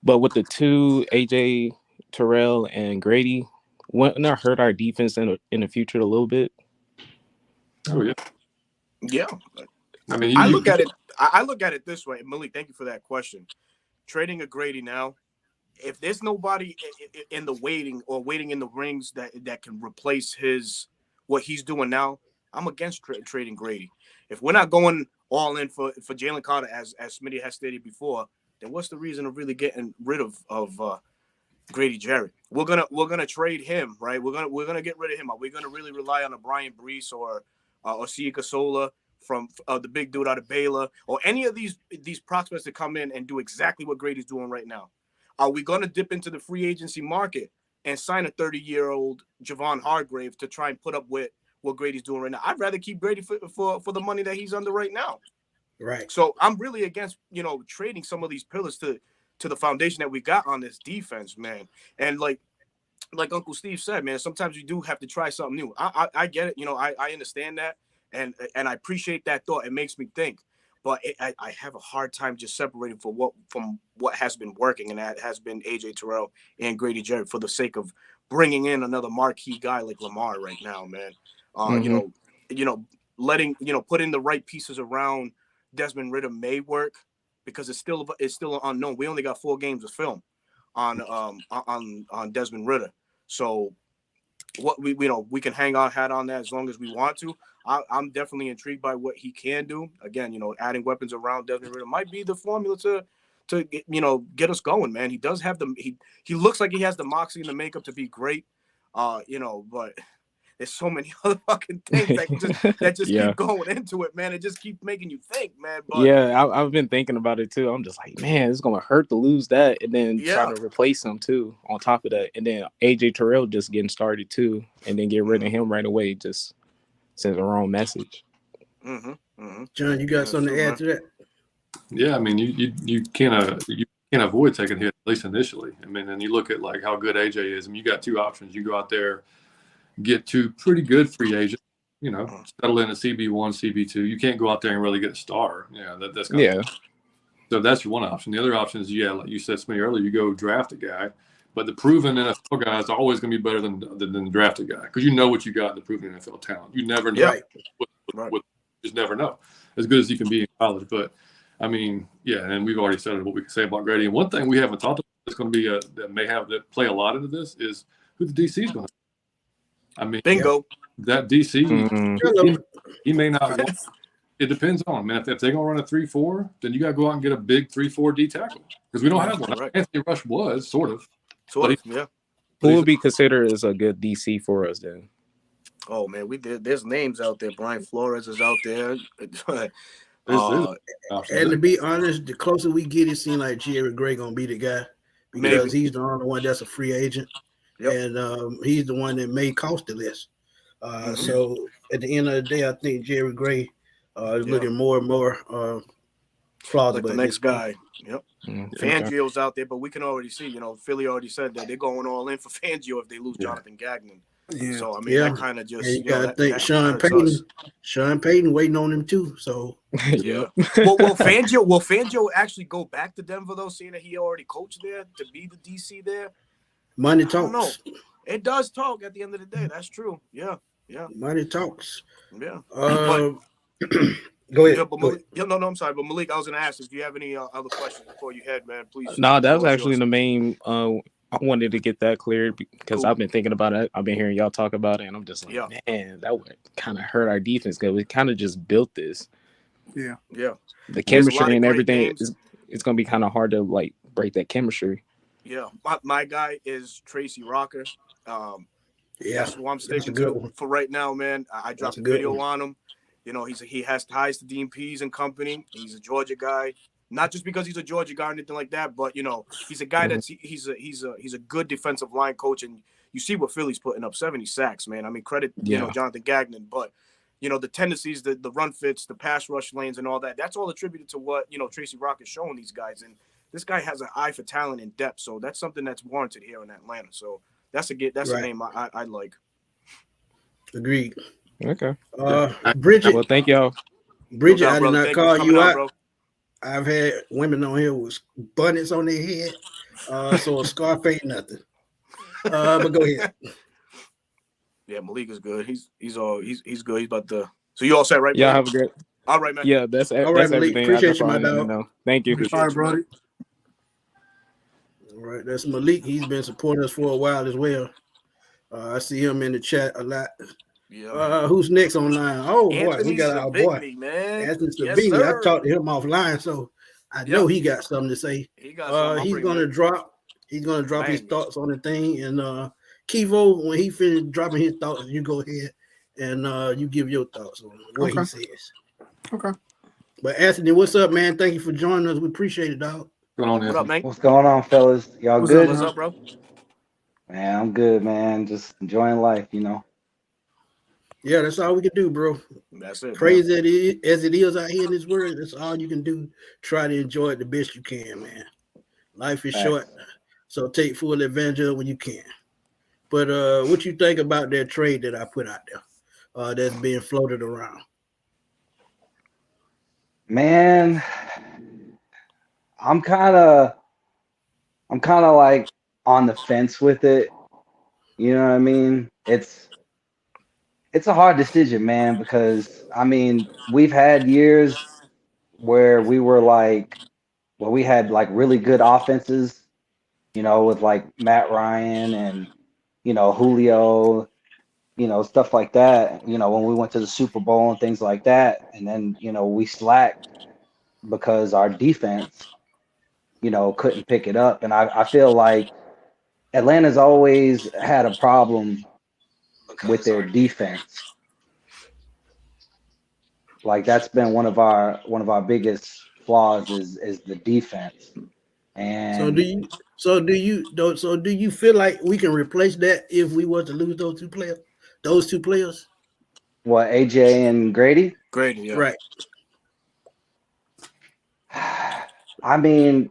But with the two, AJ Terrell and Grady, wouldn't that hurt our defense in the future a little bit? Oh yeah. Yeah. I mean, I look at it this way. Malik, thank you for that question. Trading a Grady now, if there's nobody in the waiting in the rings that can replace what he's doing now, I'm against trading Grady. If we're not going all in for Jalen Carter, as Smitty has stated before, then what's the reason of really getting rid of Grady Jarrett? We're gonna trade him, right? We're gonna get rid of him. Are we gonna really rely on a Brian Brees or Sia Kasola from the big dude out of Baylor, or any of these prospects to come in and do exactly what Grady's doing right now? Are we gonna dip into the free agency market and sign a 30-year-old Javon Hargrave to try and put up with what Grady's doing right now. I'd rather keep Grady for the money that he's under right now. Right. So I'm really against, trading some of these pillars to the foundation that we got on this defense, man. And like Uncle Steve said, man, sometimes you do have to try something new. I get it. I understand that. And I appreciate that thought. It makes me think. But I have a hard time just separating from what has been working, and that has been A.J. Terrell and Grady Jarrett for the sake of bringing in another marquee guy like Lamar right now, man. Letting putting the right pieces around Desmond Ridder may work because it's still an unknown. We only got 4 games of film on Desmond Ridder, so what we can hang our hat on that as long as we want to. I'm definitely intrigued by what he can do. Again, adding weapons around Desmond Ridder might be the formula to get us going, man. He does have he looks like he has the moxie and the makeup to be great, but there's so many other fucking things that just keep going into it, man. It just keeps making you think, man. But I've been thinking about it too. I'm just like, man, it's gonna hurt to lose that, and then trying to replace him too. On top of that, and then AJ Terrell just getting started too, and then get rid of him right away just sends the wrong message. John, you got something to add to that? Yeah, I mean, you can't avoid taking a hit, at least initially. I mean, and you look at like how good AJ is. I mean, you got 2 options. You go out there, get 2 pretty good free agents, settle in a CB1, CB2. You can't go out there and really get a star. That's So that's one option. The other option is, like you said to me earlier, you go draft a guy. But the proven NFL guy is always going to be better than the drafted guy because you know what you got in the proven NFL talent. You never know. You just never know. As good as you can be in college. But, I mean, and we've already said what we can say about Grady. And one thing we haven't talked about that's going to be that play a lot into this is who the DC is going to be. I mean, bingo. That DC, he may not want. It depends on him, man. If they're going to run a 3-4, then you got to go out and get a big 3-4 D tackle because we don't have one. Right. Anthony Rush was sort of. Who would be considered as a good DC for us then? Oh man, there's names out there. Brian Flores is out there. And to be honest, the closer we get, it seems like Jerry Gray gonna be the guy because he's the only one that's a free agent, and he's the one that may cost the less. So at the end of the day, I think Jerry Gray is looking more and more plausible. Like the next guy. Yep. Fangio's out there, but we can already see, Philly already said that they're going all in for Fangio if they lose Jonathan Gagnon. Yeah. So I mean, that kind of just you gotta think Sean Payton waiting on him too. So will Fangio actually go back to Denver though, seeing that he already coached there to be the DC there? Money talks. It does talk at the end of the day. That's true. Yeah. Money talks. Yeah. Go ahead. No, I'm sorry, but Malik, I was gonna ask if you have any other questions before you head, man. Please. No, that was actually the main. I wanted to get that cleared because I've been thinking about it. I've been hearing y'all talk about it, and I'm just like, man, that would kind of hurt our defense because we kind of just built this. Yeah. The chemistry and everything it's gonna be kind of hard to like break that chemistry. Yeah, my guy is Tracy Rocker. That's who I'm sticking to for right now, man. I dropped a video on him. He has ties to Dean Pease and company. He's a Georgia guy, not just because he's a Georgia guy or anything like that, but he's a guy that's he's a good defensive line coach, and you see what Philly's putting up, 70 sacks, man. I mean, credit Jonathan Gagnon, but the tendencies, the run fits, the pass rush lanes, and all that. That's all attributed to what Tracy Rock is showing these guys, and this guy has an eye for talent and depth, so that's something that's warranted here in Atlanta. So that's a name I like. Agreed. Okay. Bridget. Well, thank y'all. Bridget, I did not call you out. Bro. I've had women on here with buttons on their head, so a scarf ain't nothing. But go ahead. Yeah, Malik is good. He's good. He's about to. So you all set, right? Yeah, have a good. All right, man. Yeah, that's all right, Malik. Everything. Appreciate you, my dog. Thank you. All right, brother. All right, that's Malik. He's been supporting us for a while as well. I see him in the chat a lot. Yeah. Who's next online? Oh boy, Anthony we got our boy, man. Anthony Savigny. I talked to him offline, so I know he got something to say. He's gonna drop his thoughts on the thing, and Kivo, when he finished dropping his thoughts, you go ahead and you give your thoughts on what he says. Okay. But Anthony, what's up, man? Thank you for joining us. We appreciate it, dog. What's going on, What up, man? What's going on, fellas? Y'all good? What's up, bro? Man, I'm good, man. Just enjoying life, you know. Yeah, that's all we can do, bro. That's it. Crazy as it is out here in this world, that's all you can do. Try to enjoy it the best you can, man. Life is short, so take full advantage of it when you can. But what you think about that trade that I put out there that's being floated around? Man, I'm kind of like on the fence with it. You know what I mean? It's a hard decision, man, because I mean, we've had years where we had like really good offenses, you know, with like Matt Ryan and, you know, Julio, you know, stuff like that, you know, when we went to the Super Bowl and things like that. And then, you know, we slacked because our defense, you know, couldn't pick it up. And I feel like Atlanta's always had a problem with their defense. Like that's been one of our biggest flaws is the defense. And so do you feel like we can replace that if we were to lose those two players? What, AJ and Grady? Grady, yeah. Right. I mean,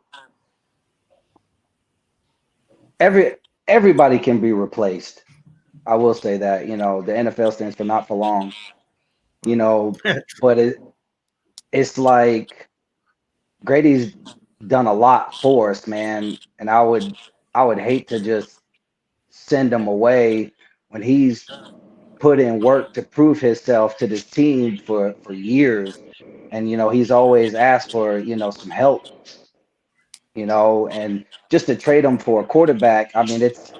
everybody can be replaced. I will say that, you know, the NFL stands for not for long, you know, but it's like Grady's done a lot for us, man, and I would hate to just send him away when he's put in work to prove himself to this team for years, and you know he's always asked for, you know, some help, you know, and just to trade him for a quarterback, I mean, it's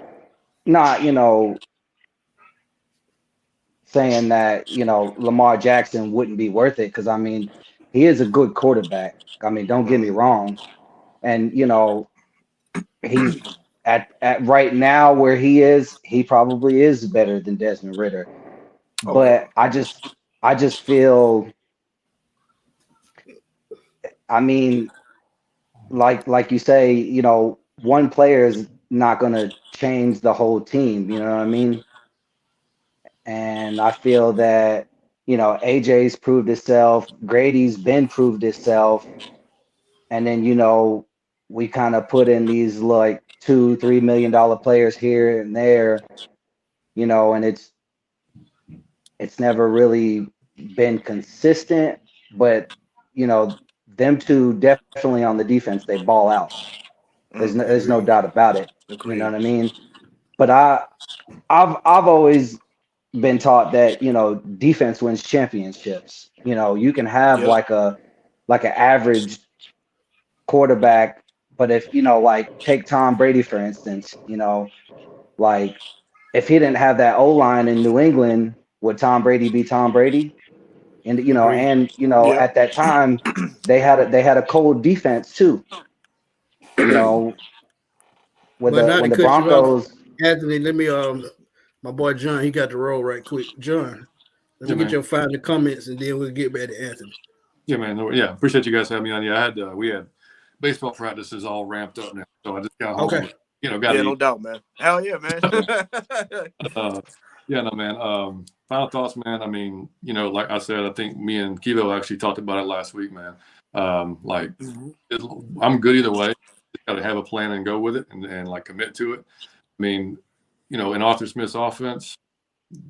not, you know, saying that, you know, Lamar Jackson wouldn't be worth it, because I mean he is a good quarterback. I mean, don't get me wrong. And you know, he's at right now where he is, he probably is better than Desmond Ritter. But I just feel, I mean, like you say, you know, one player is not gonna change the whole team, you know what I mean? And I feel that, you know, AJ's proved itself, Grady's been proved itself, and then, you know, we kind of put in these like $2-3 million players here and there, you know, and it's never really been consistent, but you know, them two definitely on the defense, they ball out. There's no doubt about it. You know what I mean? But I've always been taught that, you know, defense wins championships. You know, you can have like an average quarterback, but if, you know, like take Tom Brady for instance, you know, like if he didn't have that O-line in New England, would Tom Brady be Tom Brady? And you know, at that time they had a cold defense too. You know, when the Broncos. Anthony, let me my boy John, he got the roll right quick. John, let me get your final comments and then we'll get back to Anthony. Yeah, man. Yeah, appreciate you guys having me on. Yeah, we had baseball practices all ramped up now, so I just got home. Okay. You know, got no doubt, man. Hell yeah, man. Yeah, no, man. Final thoughts, man. I mean, you know, like I said, I think me and Kivo actually talked about it last week, man. Like, I'm good either way. Just got to have a plan and go with it and like commit to it. I mean, you know, in Arthur Smith's offense,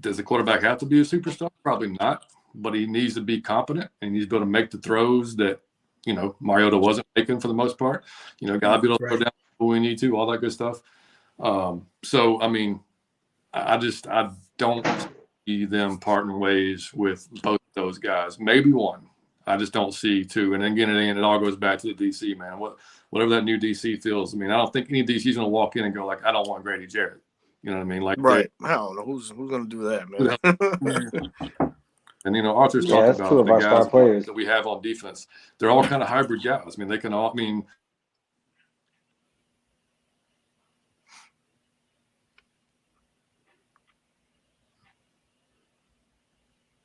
does the quarterback have to be a superstar? Probably not, but he needs to be competent and he's able to make the throws that, you know, Mariota wasn't making for the most part. You know, got to be able to throw down when we need to, all that good stuff. So, I mean, I don't see them parting ways with both those guys. Maybe one. I just don't see two. And again, it all goes back to the DC, man. Whatever that new DC feels. I mean, I don't think any DC is going to walk in and go like, I don't want Grady Jarrett. You know what I mean? Like, right. I don't know who's going to do that, man. And you know, Arthur's talked about the guys that we have on defense. They're all kind of hybrid guys. I mean, they can all. I mean.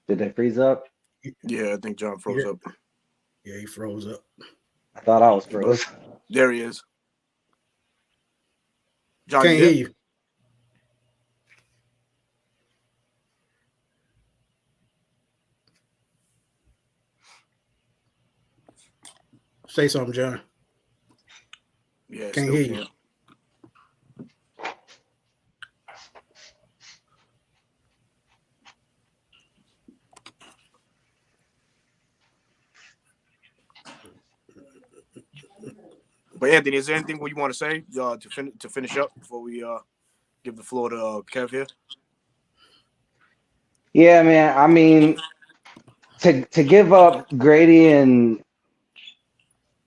Did they freeze up? Yeah, I think John froze up. Yeah, he froze up. I thought I was froze. There he is. John, can't hear you. Say something, John. Yeah, Can't still hear you. can't. But Anthony, is there anything what you want to say to finish up before we give the floor to Kev here? Yeah, man. I mean, to give up Grady and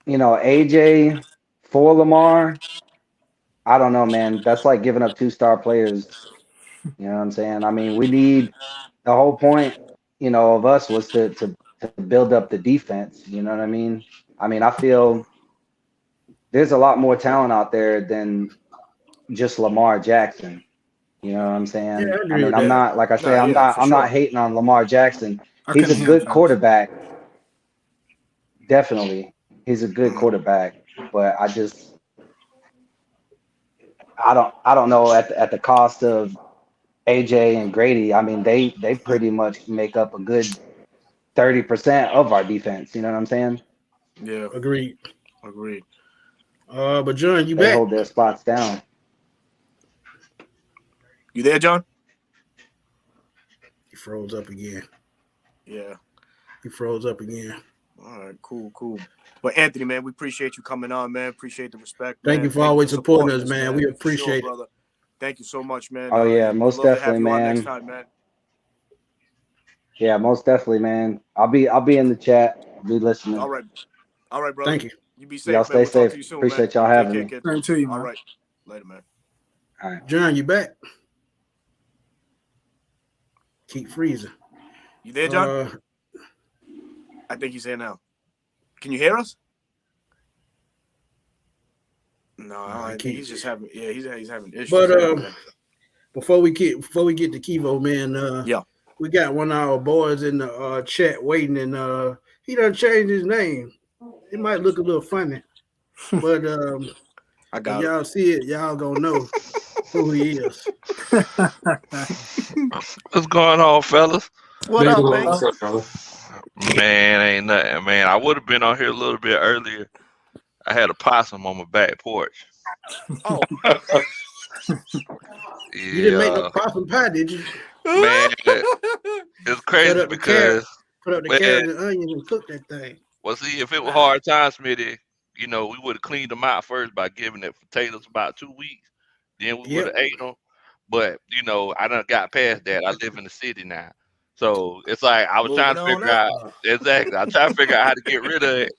AJ for Lamar, I don't know, man. That's like giving up 2-star players. You know what I'm saying? I mean, the whole point, of us was to build up the defense. You know what I mean? I mean, I feel there's a lot more talent out there than just Lamar Jackson. You know what I'm saying? Yeah, I I agree mean, with I'm that. not, like I say, Nah, yeah, for I'm sure. not hating on Lamar Jackson. I He's a couldn't hear him, good fellas. quarterback. Definitely. He's a good quarterback, but I don't know at the cost of AJ and Grady. I mean, they pretty much make up a good 30% of our defense. You know what I'm saying? Yeah, Agreed. agreed. But John, you They back? hold their spots down. You there, John? He froze up again. Yeah. He froze up again. All right, cool. But Anthony, man, we appreciate you coming on, man. Appreciate the respect, man. Thank you for always supporting us, man. We For sure, appreciate it. brother. Thank you so much, man. Oh yeah, we'd most love to have definitely, you on next man. time, man. Yeah, most definitely, man. I'll be in the chat. Be listening. All right, brother. Thank you. You be Y'all safe, man. stay We'll talk safe. to you soon, Appreciate man. y'all Take having care, me. kid. Same to you, All man. right. Later, man. All right. John, you back? Keep freezing. You there, John? I think he's here now. Can you hear us? No, I think he's just having. Yeah, he's having issues. But before we get to Kivo, man, yeah, we got one of our boys in the chat waiting, and he done changed his name. It might look a little funny, but I got when y'all see it, y'all gonna know who he is. What's going on, fellas? What up, man? What's up, brother? Man, ain't nothing, man. I would have been on here a little bit earlier. I had a possum on my back porch. Oh. You didn't make no possum pie, did you? Man, it's crazy because put up the carrots and onions and cook that thing. Well, see, if it was hard times, Smitty, we would have cleaned them out first by giving it potatoes about 2 weeks. Then we would have ate them. But I done got past that. I live in the city now. So it's like I was trying to figure out exactly. I'm trying to figure out how to get rid of it.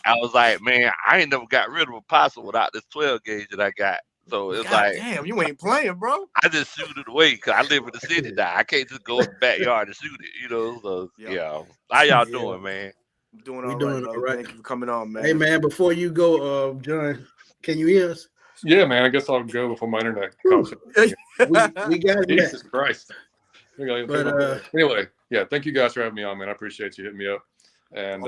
I was like, man, I ain't never got rid of a possum without this 12 gauge that I got. So it's like, damn, you ain't playing, bro. I just shoot it away because I live in the city now. I can't just go in the backyard and shoot it, So yeah, how y'all doing, man? Doing all right. Thank you for coming on, man. Hey, man, before you go, John, can you hear us? Yeah, man. I guess I'll go before my internet comes. we got it. Jesus Christ. Anyway, yeah, thank you guys for having me on, man. I appreciate you hitting me up. And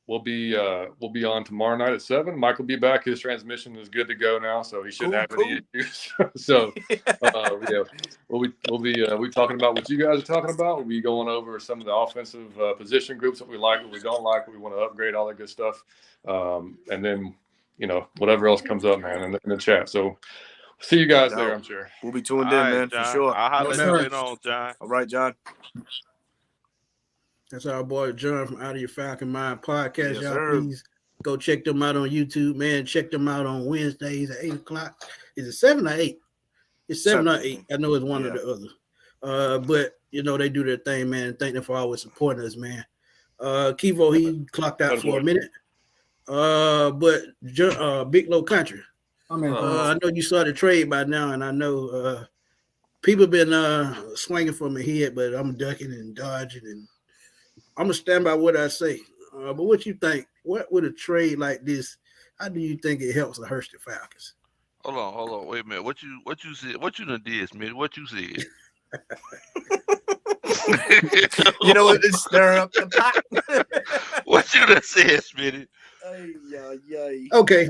we'll be on tomorrow night at 7. Mike will be back. His transmission is good to go now, so he shouldn't have any issues. So yeah, we'll be talking about what you guys are talking about. We'll be going over some of the offensive position groups that we like, what we don't like, what we want to upgrade, all that good stuff. And then whatever else comes up, man, in the chat. So see you guys there, I'm sure. We'll be tuned in, man, John. for sure. I'll holler at you later on, John. All right, John. That's our boy John from Out of Your Falcon Mind podcast. Yes, y'all sir. please go check them out on YouTube, man. Check them out on Wednesdays at 8:00. Is it 7 or 8? It's 7 or 8. I know it's one or the other. But they do their thing, man. Thank them for always supporting us, man. Kivo, he clocked out for a minute. But Big Low Country. I know you saw the trade by now, and I know people been swinging for my head, but I'm ducking and dodging, and I'm gonna stand by what I say. But what you think? What would a trade like this? How do you think it helps the hurts the Falcons? Hold on, wait a minute. What you said? What you done did, Smitty? What you said? It's stir up the pot. What you done said, Smitty? Okay,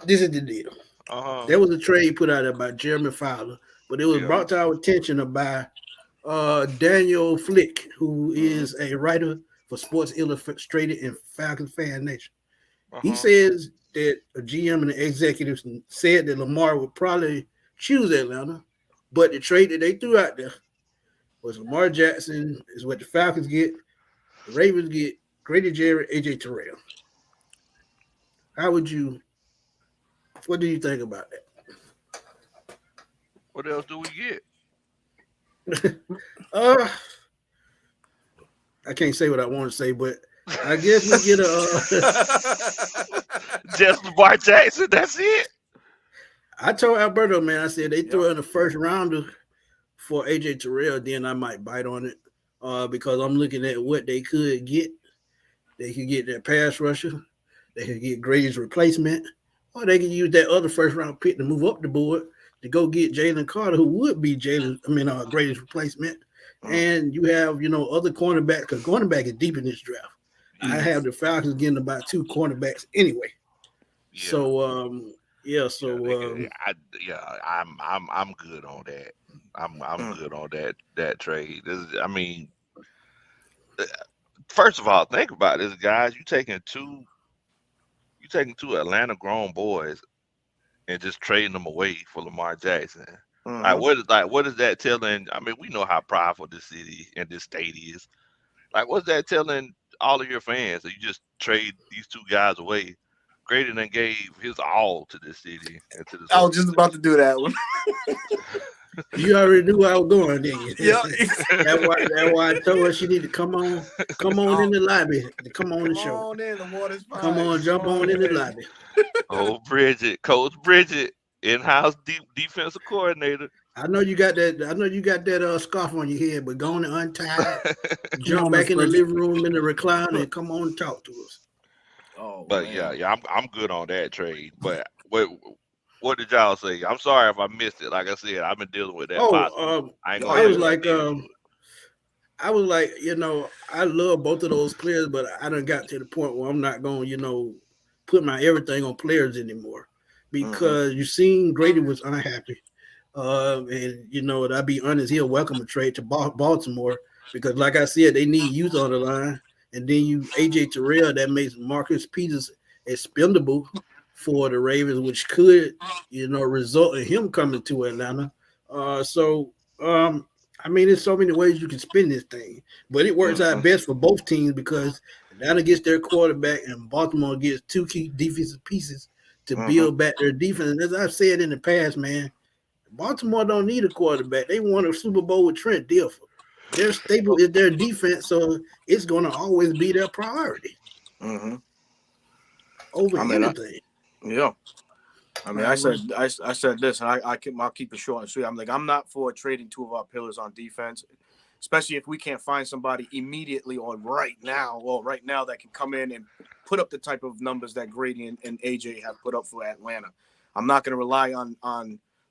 this is the deal. Uh-huh. There was a trade put out there by Jeremy Fowler, but it was brought to our attention by Daniel Flick, who is a writer for Sports Illustrated and Falcons Fan Nation. He says that a GM and the executives said that Lamar would probably choose Atlanta, but the trade that they threw out there was Lamar Jackson is what the Falcons get. The Ravens get Grady Jarrett, AJ Terrell. What do you think about that? What else do we get? I can't say what I want to say, but I guess we get just Lamar Jackson. That's it. I told Alberto, man, I said they threw in the first rounder for AJ Terrell, then I might bite on it because I'm looking at what they could get. They could get their pass rusher. They could get Grady's replacement, or they could use that other first round pick to move up the board to go get Jalen Carter, who would be Grady's replacement. And you have, other cornerbacks, because cornerback is deep in this draft. I have the Falcons getting about 2 cornerbacks anyway. Yeah. So, I'm good on that. I'm good on that trade. First of all, think about this, guys. You taking two Atlanta grown boys and just trading them away for Lamar Jackson. What is that telling? I mean, we know how prideful this city and this state is. Like, what's that telling all of your fans that you just trade these 2 guys away? Grady then gave his all to this city and to this. I was just about to do that one. You already knew where I was going, didn't you? Yeah. That's why I told her she need to come on in the lobby. Come on the show. Come on in, the water's fine. Come on, jump on in the lobby. Oh, Coach Bridget, in-house defensive coordinator. I know you got that scarf on your head, but go on and untie it, jump back in the living room in the recliner and come on and talk to us. Oh, but man. yeah, I'm good on that trade. But what did y'all say? I'm sorry if I missed it. Like I said, I've been dealing with that. I was like, I love both of those players, but I done got to the point where I'm not going to, put my everything on players anymore because you seen Grady was unhappy. And I'll be honest, he'll welcome a trade to Baltimore because, like I said, they need youth on the line. And then you AJ Terrell, that makes Marcus Peters expendable for the Ravens, which could, result in him coming to Atlanta. There's so many ways you can spin this thing, but it works out best for both teams because Atlanta gets their quarterback and Baltimore gets 2 key defensive pieces to build back their defense. And as I've said in the past, man, Baltimore don't need a quarterback. They won a Super Bowl with Trent Dilfer. Their staple is their defense, so it's going to always be their priority over anything. Yeah. I mean, I said this, and I'll keep it short and sweet. I'm like, I'm not for trading 2 of our pillars on defense, especially if we can't find somebody immediately or right now that can come in and put up the type of numbers that Grady and AJ have put up for Atlanta. I'm not going to rely on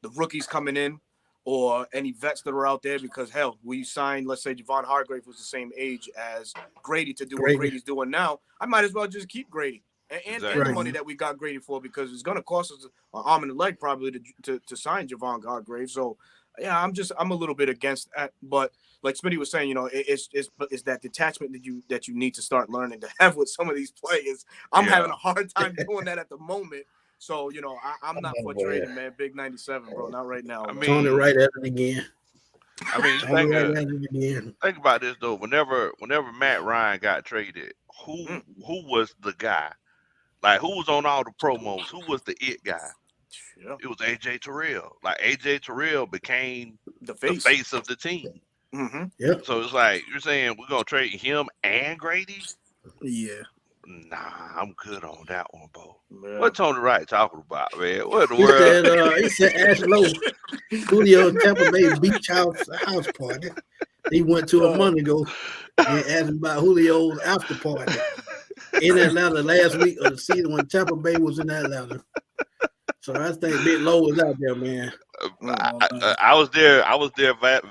the rookies coming in or any vets that are out there because, hell, we signed, let's say, Javon Hargrave was the same age as Grady to do what Grady's doing now. I might as well just keep Grady. And the money that we got Grady for because it's going to cost us an arm and a leg probably to sign Javon Hargrave. So, yeah, I'm a little bit against that. But like Smitty was saying, it's that detachment that you need to start learning to have with some of these players. I'm having a hard time doing that at the moment. So, I'm not for trading, man. Big 97, bro. Not right now. I mean, Tony right at it again. I mean, think about this though. Whenever Matt Ryan got traded, who was the guy? Like, who was on all the promos? Who was the it guy? Yeah. It was AJ Terrell. Like, AJ Terrell became the face of the team. Yeah. So it's like you're saying we're gonna trade him and Grady? Yeah. Nah, I'm good on that one, Bo. Yeah. What Tony Wright talking about, man? What in the world? He said Ash Lowe, Julio Tampa Bay Beach house party. He went to a month ago and asked about Julio's after party in Atlanta last week of the season when Tampa Bay was in Atlanta. So I think Big Lowe was out there, man. I was there.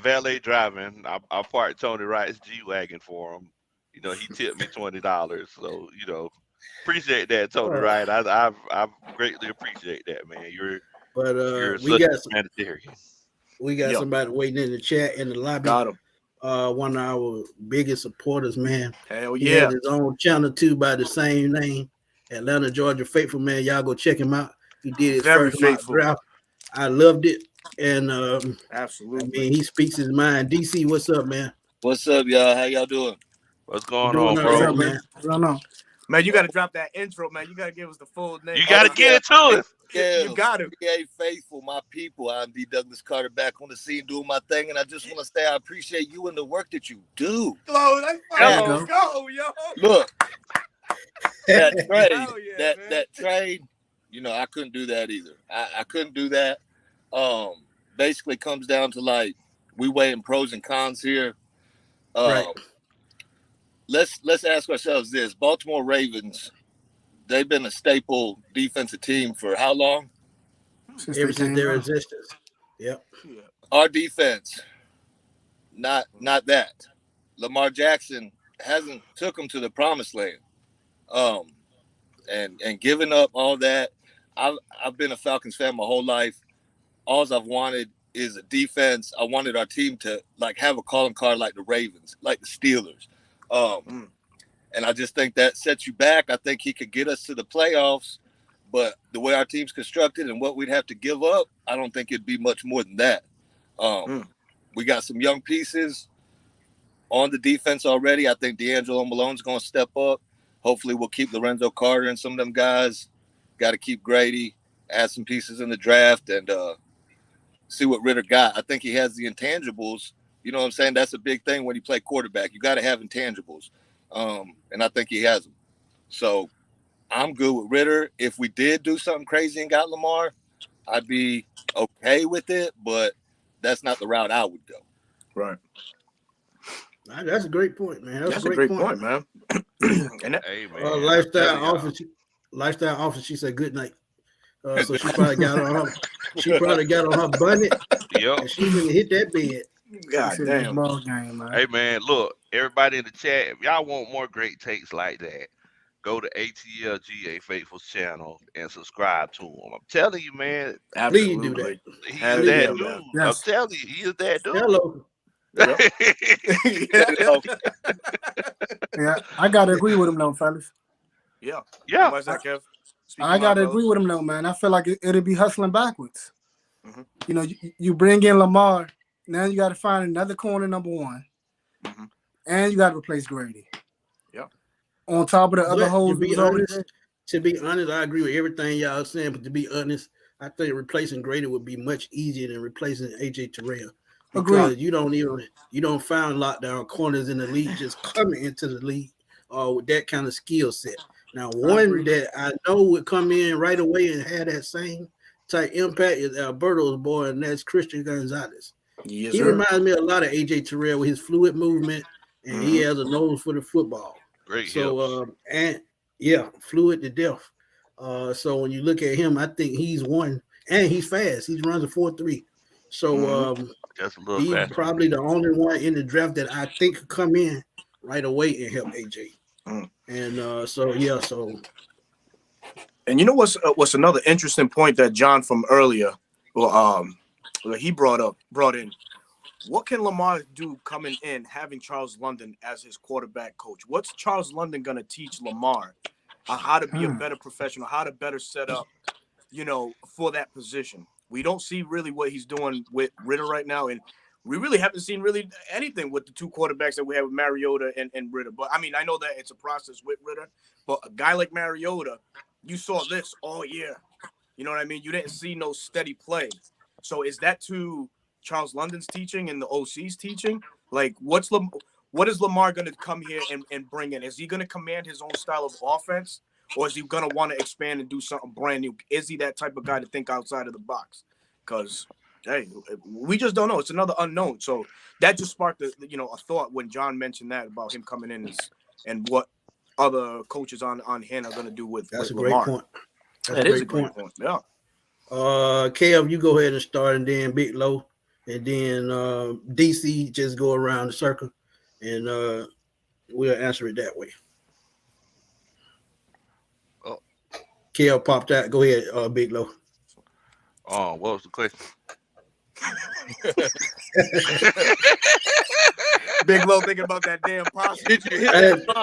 Valet driving. I parked Tony Wright's G-Wagon for him. He tipped me $20. So, appreciate that, Tony Wright. I greatly appreciate that, man. You're we got somebody waiting in the chat in the lobby. Got him. One of our biggest supporters, man. Hell He has his own channel too by the same name. Atlanta, Georgia faithful, man. Y'all go check him out. He did his Very first mock faithful. draft. I loved it. And absolutely. I mean, he speaks his mind. DC, what's up, man? What's up, y'all? How y'all doing? What's going Doing on, all bro? right, man. What's going on? Man, you got to drop that intro, man. You got to give us the full name. You got to get to it. Yeah, You got it. VA faithful, my people. I'm D. Douglas Carter back on the scene doing my thing, and I just want to say I appreciate you and the work that you do. Oh, let's go, yo. Look, that trade, Hell yeah, that trade, you know, I couldn't do that either. I couldn't do that. Basically comes down to like we weighing pros and cons here. Right. Let's ask ourselves this: Baltimore Ravens, they've been a staple defensive team for how long? Ever since their existence. Yep. Our defense, not that. Lamar Jackson hasn't took them to the promised land. And giving up all that. I've been a Falcons fan my whole life. All I've wanted is a defense. I wanted our team to like have a calling card like the Ravens, like the Steelers. And I just think that sets you back. I think he could get us to the playoffs, but the way our team's constructed and what we'd have to give up, I don't think it'd be much more than that. We got some young pieces on the defense already. I think D'Angelo Malone's going to step up. Hopefully we'll keep Lorenzo Carter and some of them guys. Got to keep Grady, add some pieces in the draft, and see what Ritter got. I think he has the intangibles. You know what I'm saying? That's a big thing when you play quarterback. You got to have intangibles. And I think he has them. So I'm good with Ritter. If we did do something crazy and got Lamar, I'd be okay with it, but that's not the route I would go. Right. That's a great point, man. That's a great point, man. And that, Hey, man. lifestyle office. She said good night. So she probably got on her bunny. Yep. And she's gonna hit that bed. God damn. Ball game, man. Hey, man, look, everybody in the chat, if y'all want more great takes like that, go to ATLGA Faithful's channel and subscribe to him. I'm telling you, man. Please do that. He's Hell that yeah, dude. man. Yes. I'm telling you, he is that dude. Hello. Yeah, I gotta agree with him though, fellas. Yeah. Yeah. Why's that, Kev? Speak I your gotta mind, agree brother. with him though, man. I feel like it'll be hustling backwards. Mhm. You know, you bring in Lamar, now you got to find another corner number one, and you got to replace Grady. Yep. On top of the other But holes. to be honest, I agree with everything y'all saying. But to be honest, I think replacing Grady would be much easier than replacing AJ Terrell. Because Agreed. you don't find lockdown corners in the league just coming into the league with that kind of skill set. Now, one that I know would come in right away and have that same type impact is Alberto's boy, and that's Christian Gonzalez. Yes, He sir. reminds me a lot of AJ Terrell with his fluid movement, and he has a nose for the football. Great So, fluid to death. So when you look at him, I think he's one, and he's fast. He runs a 4.3. So Just a little he's faster. probably the only one in the draft that I think could come in right away and help AJ. And And you know what's another interesting point that John from earlier, he brought in. What can Lamar do coming in, having Charles London as his quarterback coach? What's Charles London gonna teach Lamar on how to be a better professional, how to better set up, for that position? We don't see really what he's doing with Ritter right now, and we really haven't seen really anything with the two quarterbacks that we have with Mariota and Ritter. But I mean, I know that it's a process with Ritter, but a guy like Mariota, you saw this all year. You know what I mean? You didn't see no steady play. So is that to Charles London's teaching and the OC's teaching? Like, what is Lamar going to come here and bring in? Is he going to command his own style of offense, or is he going to want to expand and do something brand new? Is he that type of guy to think outside of the box? Because, hey, we just don't know. It's another unknown. So that just sparked a thought when John mentioned that about him coming in and what other coaches on hand are going to do with that's a Lamar. great point. That is a great point. Yeah. Kev, you go ahead and start, and then Big Low, and then DC just go around the circle, and we'll answer it that way. Oh. Kev popped out. Go ahead, Big Low. Oh, what was the question? Big Low thinking about that damn pasta.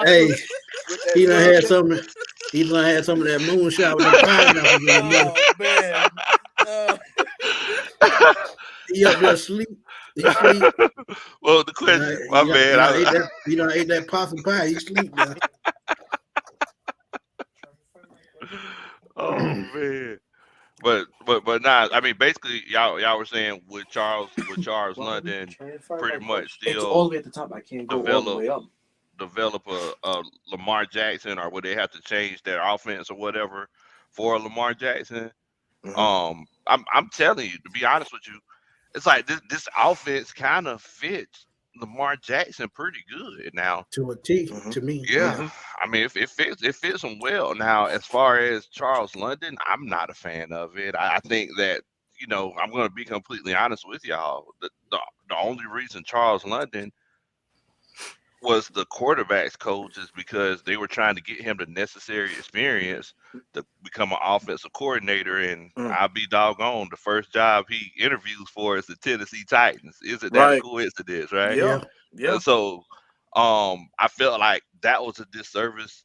Hey, he done had something. He's gonna have some of that moonshine with the pineapples in the middle. Oh man. He up there asleep. He sleep. Well, the question, my bad. You know, ate that possum pie. He sleep now. Oh man. But nah, I mean basically y'all were saying with Charles London pretty much It's still all the way at the top. I can't go all the way up. develop a Lamar Jackson, or would they have to change their offense or whatever for Lamar Jackson? Mhm. I'm telling you, to be honest with you, it's like this offense kind of fits Lamar Jackson pretty good now. To a T, Mhm. to me. Yeah, I mean, it fits him well. Now, as far as Charles London, I'm not a fan of it. I think that, you know, I'm going to be completely honest with y'all. The only reason Charles London was the quarterback's coach is because they were trying to get him the necessary experience to become an offensive coordinator. And I'll be doggone, the first job he interviews for is the Tennessee Titans. Isn't that a Right. coincidence, right? Yeah. Yeah. So I felt like that was a disservice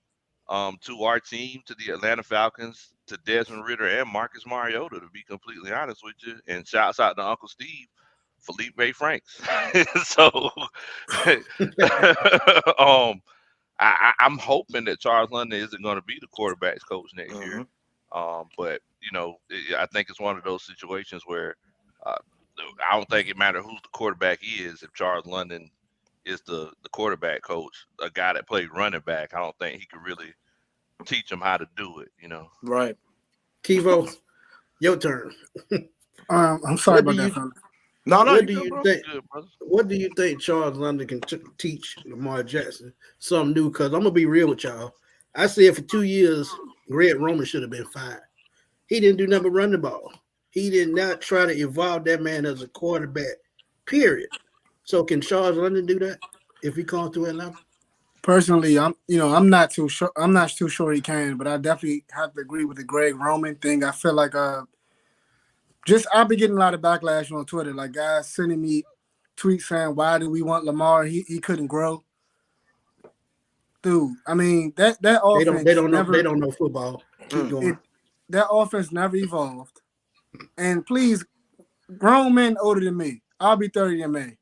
to our team, to the Atlanta Falcons, to Desmond Ridder and Marcus Mariota, to be completely honest with you. And shouts out to Uncle Steve, Felipe Franks. So I'm hoping that Charles London isn't going to be the quarterback's coach next year. But you know, I think it's one of those situations where I don't think it matters who the quarterback is. If Charles London is the quarterback coach, a guy that played running back, I don't think he could really teach him how to do it. You know, Right. Kivo, your turn. I'm sorry about that, fella. No, What you do good, you bro. think? good, brother. What do you think Charles London can teach Lamar Jackson something new? Because I'm gonna be real with y'all. I said for 2 years, Greg Roman should have been fired. He didn't do nothing but run the ball. He did not try to evolve that man as a quarterback. Period. So can Charles London do that if he comes to Atlanta? Personally, I'm not too sure. I'm not too sure he can, but I definitely have to agree with the Greg Roman thing. I feel like I've been getting a lot of backlash on Twitter, like guys sending me tweets saying, "Why do we want Lamar? He couldn't grow." Dude, I mean that offense They don't know football. Keep going. That offense never evolved. And please, grown men older than me, I'll be 30 in May.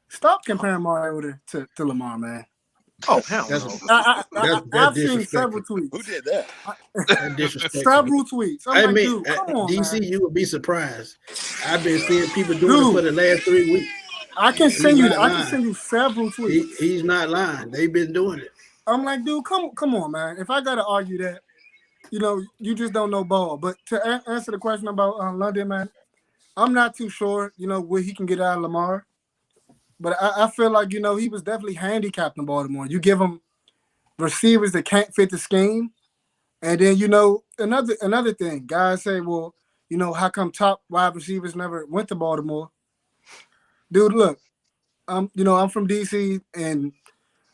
Stop comparing Mariota to Lamar, man. Oh, hell no. I've seen several tweets. Who did that? That's disrespectful. Several tweets. I'm like, dude, come on, DC, man. you would be surprised. I've been seeing people doing it for the last 3 weeks. I can send you several tweets. He's not lying. They've been doing it. I'm like, dude, come on, man. If I gotta argue that, you just don't know ball. But to answer the question about London, man, I'm not too sure, what he can get out of Lamar. But I feel like, he was definitely handicapped in Baltimore. You give him receivers that can't fit the scheme. And then, another thing, guys say, well, how come top wide receivers never went to Baltimore? Dude, look, I'm from D.C. and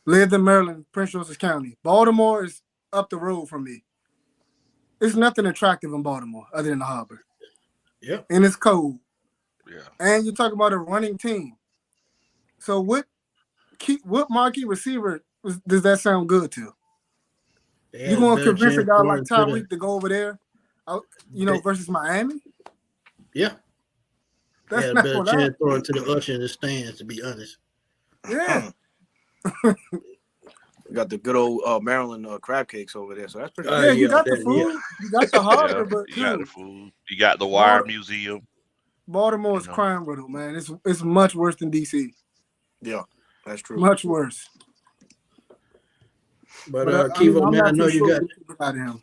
lived in Maryland, Prince George's County. Baltimore is up the road from me. There's nothing attractive in Baltimore other than the harbor. Yeah. And it's cold. Yeah. And you talk about a running team. So what marquee receiver does that sound good to? You going to convince a guy like Tyreek to go over there, versus Miami? Yeah. That's not a better chance throwing to the usher in the stands, to be honest. Yeah. We got the good old Maryland crab cakes over there, so that's pretty good. You got the food. You got the harbor, but you got the food. You got the Wire Museum. Baltimore is crime riddled, man. It's much worse than DC. Yeah, that's true. Much worse. But Kivo, man, I know you got. Him.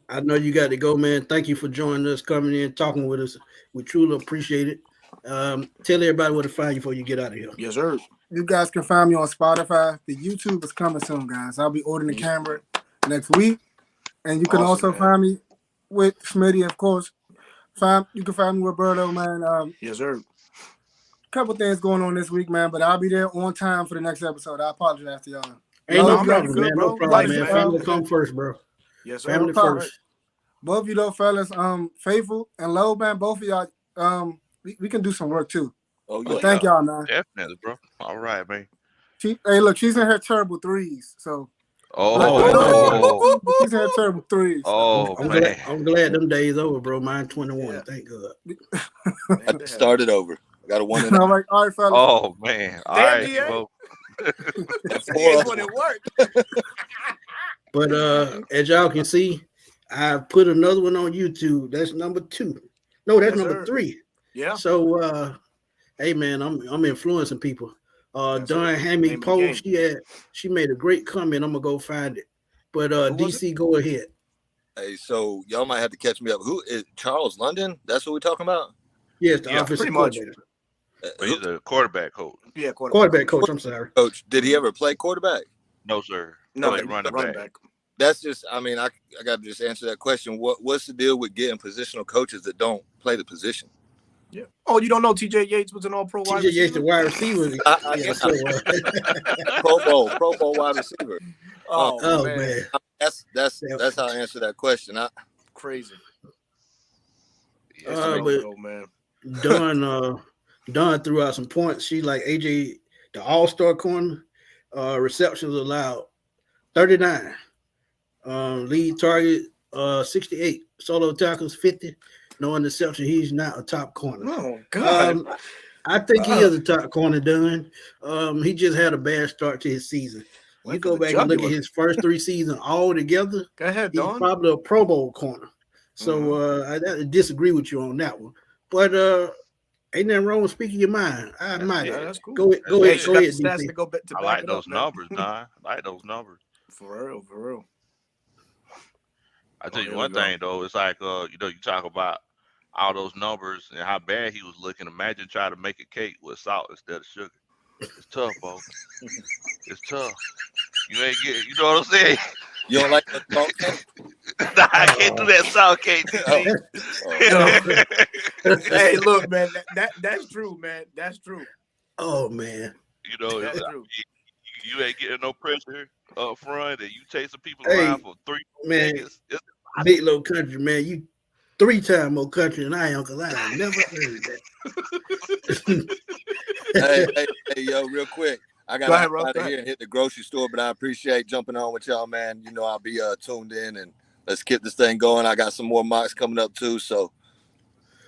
I know you got to go, man. Thank you for joining us, coming in, talking with us. We truly appreciate it. Tell everybody where to find you before you get out of here. Yes, sir. You guys can find me on Spotify. The YouTube is coming soon, guys. I'll be ordering the camera next week. And you can also find me with Smitty, of course. You can find me with Berto, man. Yes, sir. Couple things going on this week, man, but I'll be there on time for the next episode. I apologize to y'all. Ain't no problem, man. No problem, man. Family come first, bro. Yes, sir. Family first. Both of you though, fellas, Faithful and Low, man, both of y'all, we can do some work too. Oh, yeah. Thank y'all, man. Definitely, bro. All right, man. Hey, look, she's in her terrible threes, so Oh, He's had terrible threes. oh man. I'm glad them days over, bro. Mine 21. Thank God. I started over. I got a 1 All right, fellas. Oh man. All Damn, right, GA. Evo. Here's when it worked. But as y'all can see, I put another one on YouTube. That's number 2. No, that's Yes, number sir. 3. Yeah. So hey man, I'm influencing people. Yes, Don sir. Hammy Name of the post, she made a great comment. I'm gonna go find it. But DC, go ahead. Hey, so y'all might have to catch me up. Who is Charles London? That's what we're talking about? Yes, the Yeah, offensive pretty much. coordinator. He's a quarterback coach. Yeah, Quarterback coach. I'm sorry. Coach, did he ever play quarterback? No, sir. No, Like running back. That's just, I mean, I got to just answer that question. What's the deal with getting positional coaches that don't play the position? Yeah. Oh, you don't know TJ Yates was an all-pro wide TJ Yates, receiver? the wide receiver. Yeah, so, Pro Bowl wide receiver. Oh man. That's how I answer that question. Crazy. But man. Don threw out some points. She like AJ, the all-star corner, receptions allowed 39. Lead target 68. Solo tackles 50. No interception. He's not a top corner. Oh God. I think he is a top corner, Dunn. He just had a bad start to his season. You go back and look at his first 3 seasons all together. Go ahead, he's Don. probably a Pro Bowl corner. So I disagree with you on that one. But ain't nothing wrong with speaking your mind. I admire it. That's cool. Go ahead, DC. I like those numbers, Don. I like those numbers. For real. I tell you one thing though, it's like you talk about all those numbers and how bad he was looking. Imagine trying to make a cake with salt instead of sugar. It's tough, folks. It's tough. You ain't get, you know what I'm saying? You don't like the salt cake? Nah, I can't do that salt cake. Hey, look, man, that's true, man. That's true. Oh man. You know, you ain't getting no pressure up front, and you chasing people Hey, around for 3 man, seconds. big low country, man. You 3-time more country than I am, because I have never heard that. hey, yo, real quick. I got to out of here and hit the grocery store, but I appreciate jumping on with y'all, man. You know, I'll be tuned in, and let's get this thing going. I got some more mocks coming up, too, so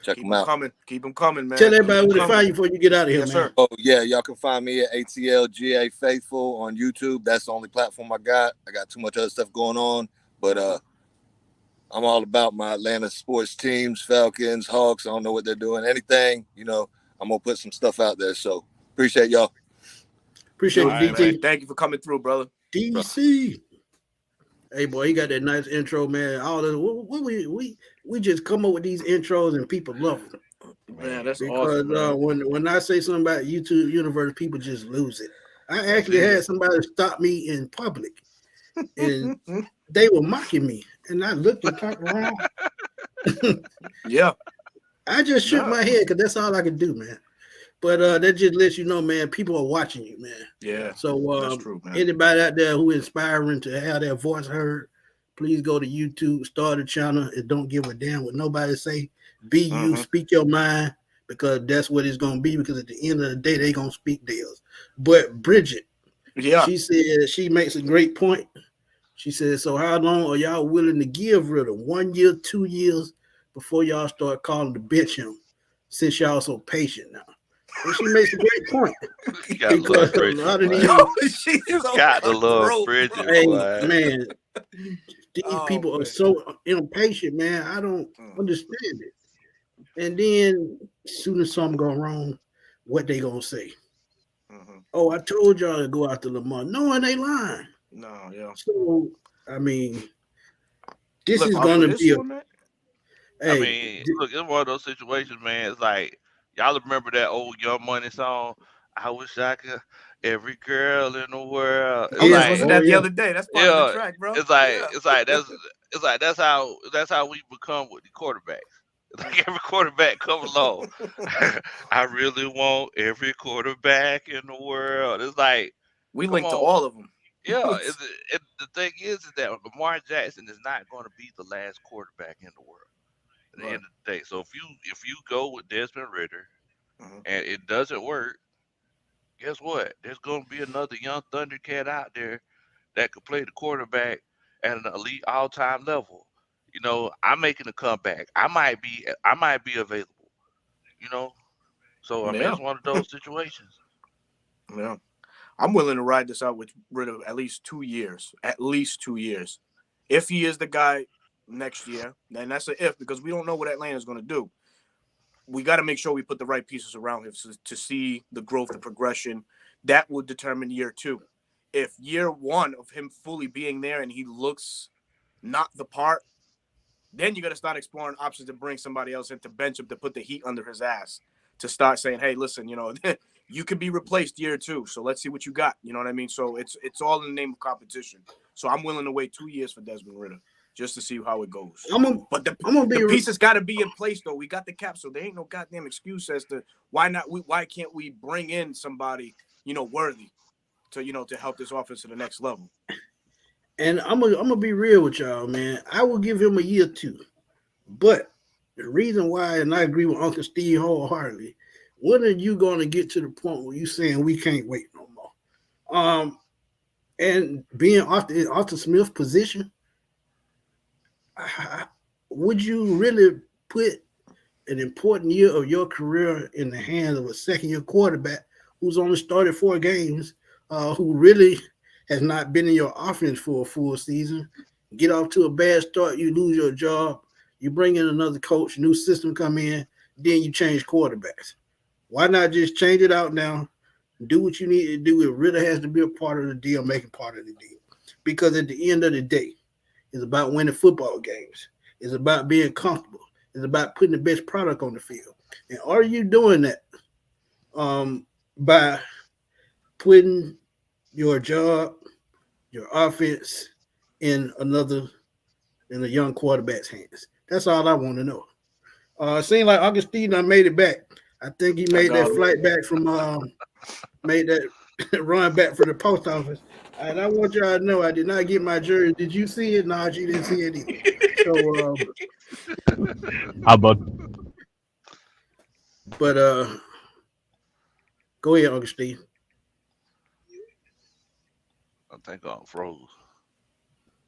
check them out. Keep them coming, man. Tell everybody where to find you before you get out of here, yes, man. Sir. Oh, yeah, y'all can find me at ATLGA Faithful on YouTube. That's the only platform I got. I got too much other stuff going on, but I'm all about my Atlanta sports teams, Falcons, Hawks. I don't know what they're doing. Anything, you know, I'm going to put some stuff out there. So appreciate y'all. Appreciate you, DT. Man. Thank you for coming through, brother. DC. Hey, boy, he got that nice intro, man. All this, we just come up with these intros and people love them. Man, that's because awesome. When I say something about YouTube Universe, people just lose it. I actually had somebody stop me in public, and they were mocking me, and I looked and turned around. Yeah, I just shook my head because that's all I could do, man. But that just lets you know, man, people are watching you, man. Yeah. So that's true, man. Anybody out there who is inspiring to have their voice heard, please go to YouTube, start a channel, and don't give a damn what nobody say. Be you, speak your mind, because that's what it's gonna be. Because at the end of the day, they gonna speak theirs. But Bridget, she said, she makes a great point. She said, so how long are y'all willing to give Ritter? 1 year, 2 years before y'all start calling to bench him, since y'all so patient now? And she makes a great point. You gotta love Bridget. Got to love Bridget. Hey, man, these people are so impatient, man. I don't understand it. And then as soon as something go wrong, what they gonna say? Oh, I told y'all to go after Lamar. No, and they lying. No, yeah. So I mean, this is gonna be I mean, look, it's one of those situations, man. It's like, y'all remember that old Young Money song? I wish I could every girl in the world. It's like, wasn't that the other day? That's part of the track, bro. It's like that's how we become with the quarterbacks. It's like every quarterback come along. I really want every quarterback in the world. It's like we link to all of them. Yeah, the thing is that Lamar Jackson is not going to be the last quarterback in the world at the end of the day. So if you go with Desmond Ridder and it doesn't work, guess what? There's going to be another young Thundercat out there that could play the quarterback at an elite all-time level. You know, I'm making a comeback. I might be available. You know, so I mean, Yeah. it's one of those situations. Yeah. I'm willing to ride this out with Ritter at least 2 years. At least 2 years. If he is the guy next year, and that's an if, because we don't know what Atlanta's going to do. We got to make sure we put the right pieces around him to see the growth, the progression. That would determine year 2. If year 1 of him fully being there and he looks not the part, then you got to start exploring options to bring somebody else in to bench him, to put the heat under his ass, to start saying, hey, listen, you know, you can be replaced year 2. So let's see what you got. You know what I mean? So it's all in the name of competition. So I'm willing to wait 2 years for Desmond Ritter just to see how it goes. But the pieces got to be in place, though. We got the cap, so there ain't no goddamn excuse as to why can't we bring in somebody, you know, worthy to, you know, to help this offense to the next level. And I'm gonna be real with y'all, man. I will give him a year 2. But the reason why, and I agree with Uncle Steve wholeheartedly, when are you going to get to the point where you saying we can't wait no more? And being off the Smith position, would you really put an important year of your career in the hands of a second-year quarterback who's only started 4 games, who really has not been in your offense for a full season? Get off to a bad start, you lose your job. You bring in another coach, new system come in, then you change quarterbacks. Why not just change it out now? Do what you need to do. It really has to be a part of the deal, make it part of the deal. Because at the end of the day, it's about winning football games. It's about being comfortable. It's about putting the best product on the field. And are you doing that by putting your job, your offense in a young quarterback's hands? That's all I want to know. It seemed like Augustine made it back. I think he made that flight back from made that run back for the post office. And I want y'all to know I did not get my jersey. Did you see it? No, you didn't see it either. So how about? But go ahead, Augustine. I think I'm froze.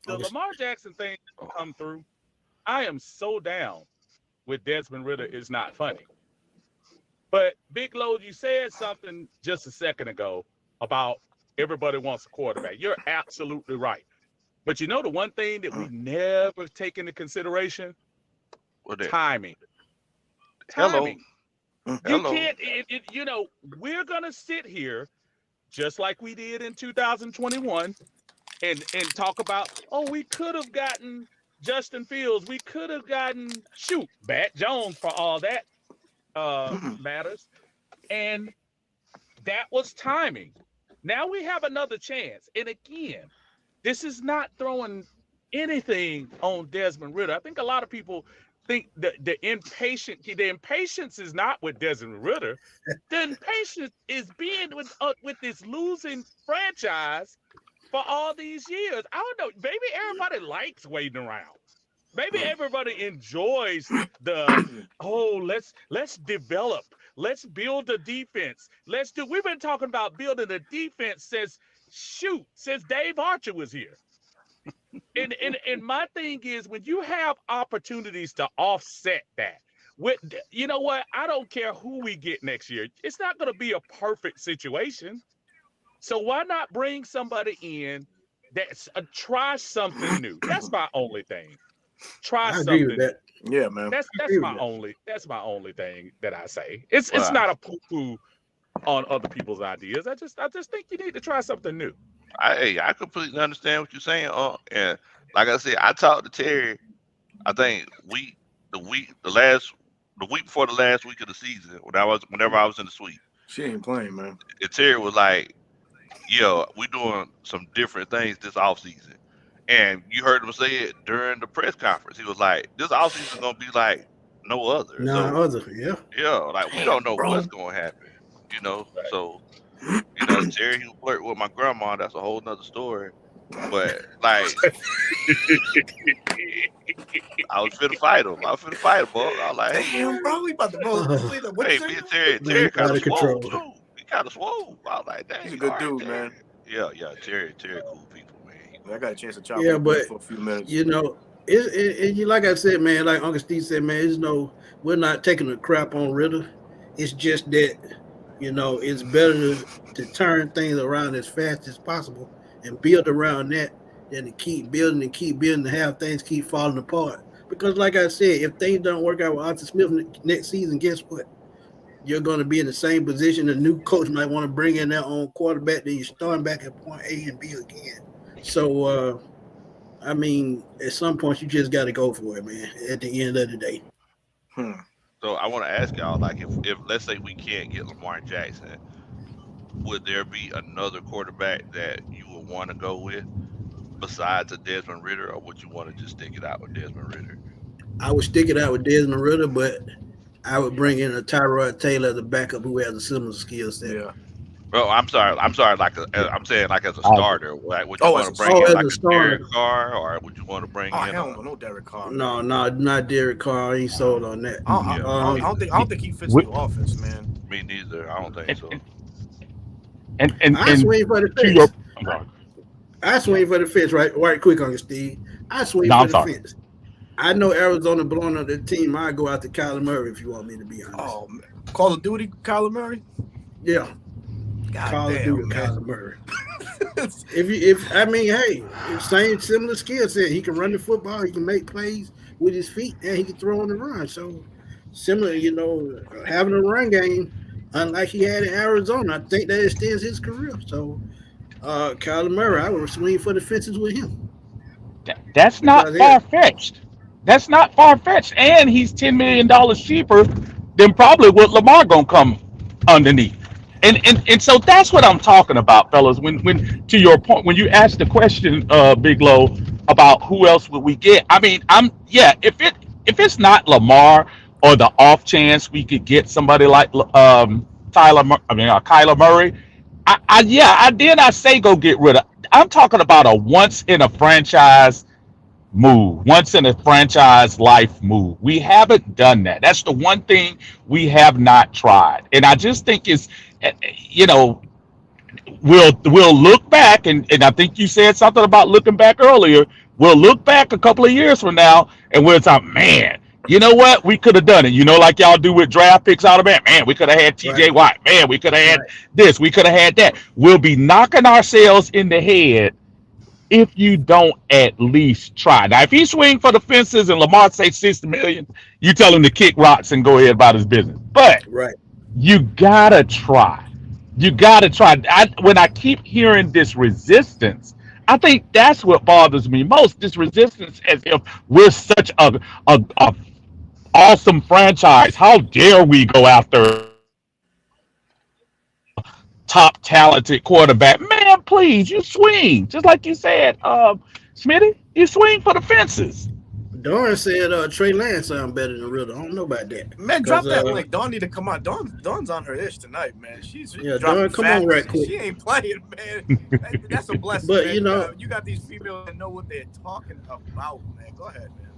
The Lamar Jackson thing come through. I am so down with Desmond Ritter is not funny. But Big Load, you said something just a second ago about everybody wants a quarterback. You're absolutely right. But you know the one thing that we never take into consideration? Timing. Timing. You can't, you know, we're going to sit here just like we did in 2021 and talk about, oh, we could have gotten Justin Fields. We could have gotten, Bat Jones for all that matters. And that was timing. Now we have another chance. And again, this is not throwing anything on Desmond Ritter. I think a lot of people think that the impatience is not with Desmond Ritter. The impatience is being with this losing franchise for all these years. I don't know. Maybe everybody likes waiting around. Maybe everybody enjoys let's develop. Let's build a defense. We've been talking about building a defense since Dave Archer was here. And my thing is, when you have opportunities to offset that, you know what? I don't care who we get next year. It's not going to be a perfect situation. So why not bring somebody in that's try something new? That's my only thing. Try something new. Yeah, man. That's my only thing that I say. It's not a poo-poo on other people's ideas. I just think you need to try something new. I completely understand what you're saying. And like I said, I talked to Terry. I think the week before the last week of the season, whenever I was in the suite. She ain't playing, man. And Terry was like, "Yeah, we doing some different things this offseason." And you heard him say it during the press conference. He was like, "This offseason is gonna be like no other." Yeah, like we don't know what's gonna happen. You know, so. You know, Terry, he flirt with my grandma. That's a whole nother story. But like, I was finna fight him. I was like, damn, bro, we about to roll. Hey, me and Terry kind of swole too. He kind of swole. I was like, dang, he's a good dude, Terry. man. Yeah, Terry, cool people, man. I got a chance to chop Yeah, up but for a few minutes. you know, like I said, man, like Uncle Steve said, man, we're not taking a crap on Ritter. It's just that, it's better to turn things around as fast as possible and build around that than to keep building and have things keep falling apart. Because, like I said, if things don't work out with Arthur Smith next season, guess what? You're going to be in the same position. A new coach might want to bring in their own quarterback. Then you're starting back at point A and B again. So, at some point, you just got to go for it, man, at the end of the day. So I want to ask y'all, like, if let's say we can't get Lamar Jackson, would there be another quarterback that you would want to go with besides a Desmond Ridder, or would you want to just stick it out with Desmond Ridder? I would stick it out with Desmond Ridder, but I would bring in a Tyrod Taylor as a backup who has a similar skill set. Yeah. Well, I'm sorry. I'm saying like as a starter. Like, would you want to bring in like a Derek Carr, or would you want to bring in? Hell no, Derek Carr. No, not Derek Carr. I ain't sold on that. I don't think he fits the offense, man. Me neither. I don't think so. And I swing for the fence. I swing for the fence, right quick on you, Steve. I swing for the fence. I know Arizona blowing up their team. I go out to Kyler Murray if you want me to be honest. Oh, man. Call of Duty, Kyler Murray. Yeah. Call of Duty, Kyler Murray. If same similar skill set. He can run the football. He can make plays with his feet, and he can throw on the run. So similar, having a run game, unlike he had in Arizona, I think that extends his career. So Kyler Murray, I would swing for the fences with him. That's not far-fetched. That's not far-fetched. And he's $10 million cheaper than probably what Lamar gonna come underneath. And so that's what I'm talking about, fellas. When to your point, when you asked the question, Big Low, about who else would we get? If it's not Lamar, or the off chance we could get somebody like Kyler Murray, I say go get rid of. I'm talking about a once in a franchise life move. We haven't done that. That's the one thing we have not tried. And I just think it's, we'll look back, and I think you said something about looking back earlier. We'll look back a couple of years from now, and we'll talk, man, you know what? We could have done it. Like y'all do with draft picks out of man. Man, we could have had TJ Watt. Man, we could have had this. We could have had that. We'll be knocking ourselves in the head if you don't at least try. Now, if he swing for the fences and Lamar say $60 million, you tell him to kick rocks and go ahead about his business. But you gotta try. You gotta try. When I keep hearing this resistance, I think that's what bothers me most. This resistance, as if we're such a awesome franchise. How dare we go after top talented quarterback? Man, please, you swing. Just like you said, Smitty, you swing for the fences. Dawn said Trey Lance sound better than Ritter. I don't know about that. Man, drop that link. Dawn need to come out. Dawn's on her ish tonight, man. She's Dawn, come on right quick. She ain't playing, man. That's a blessing. But man. You got these females that know what they're talking about, man. Go ahead, man.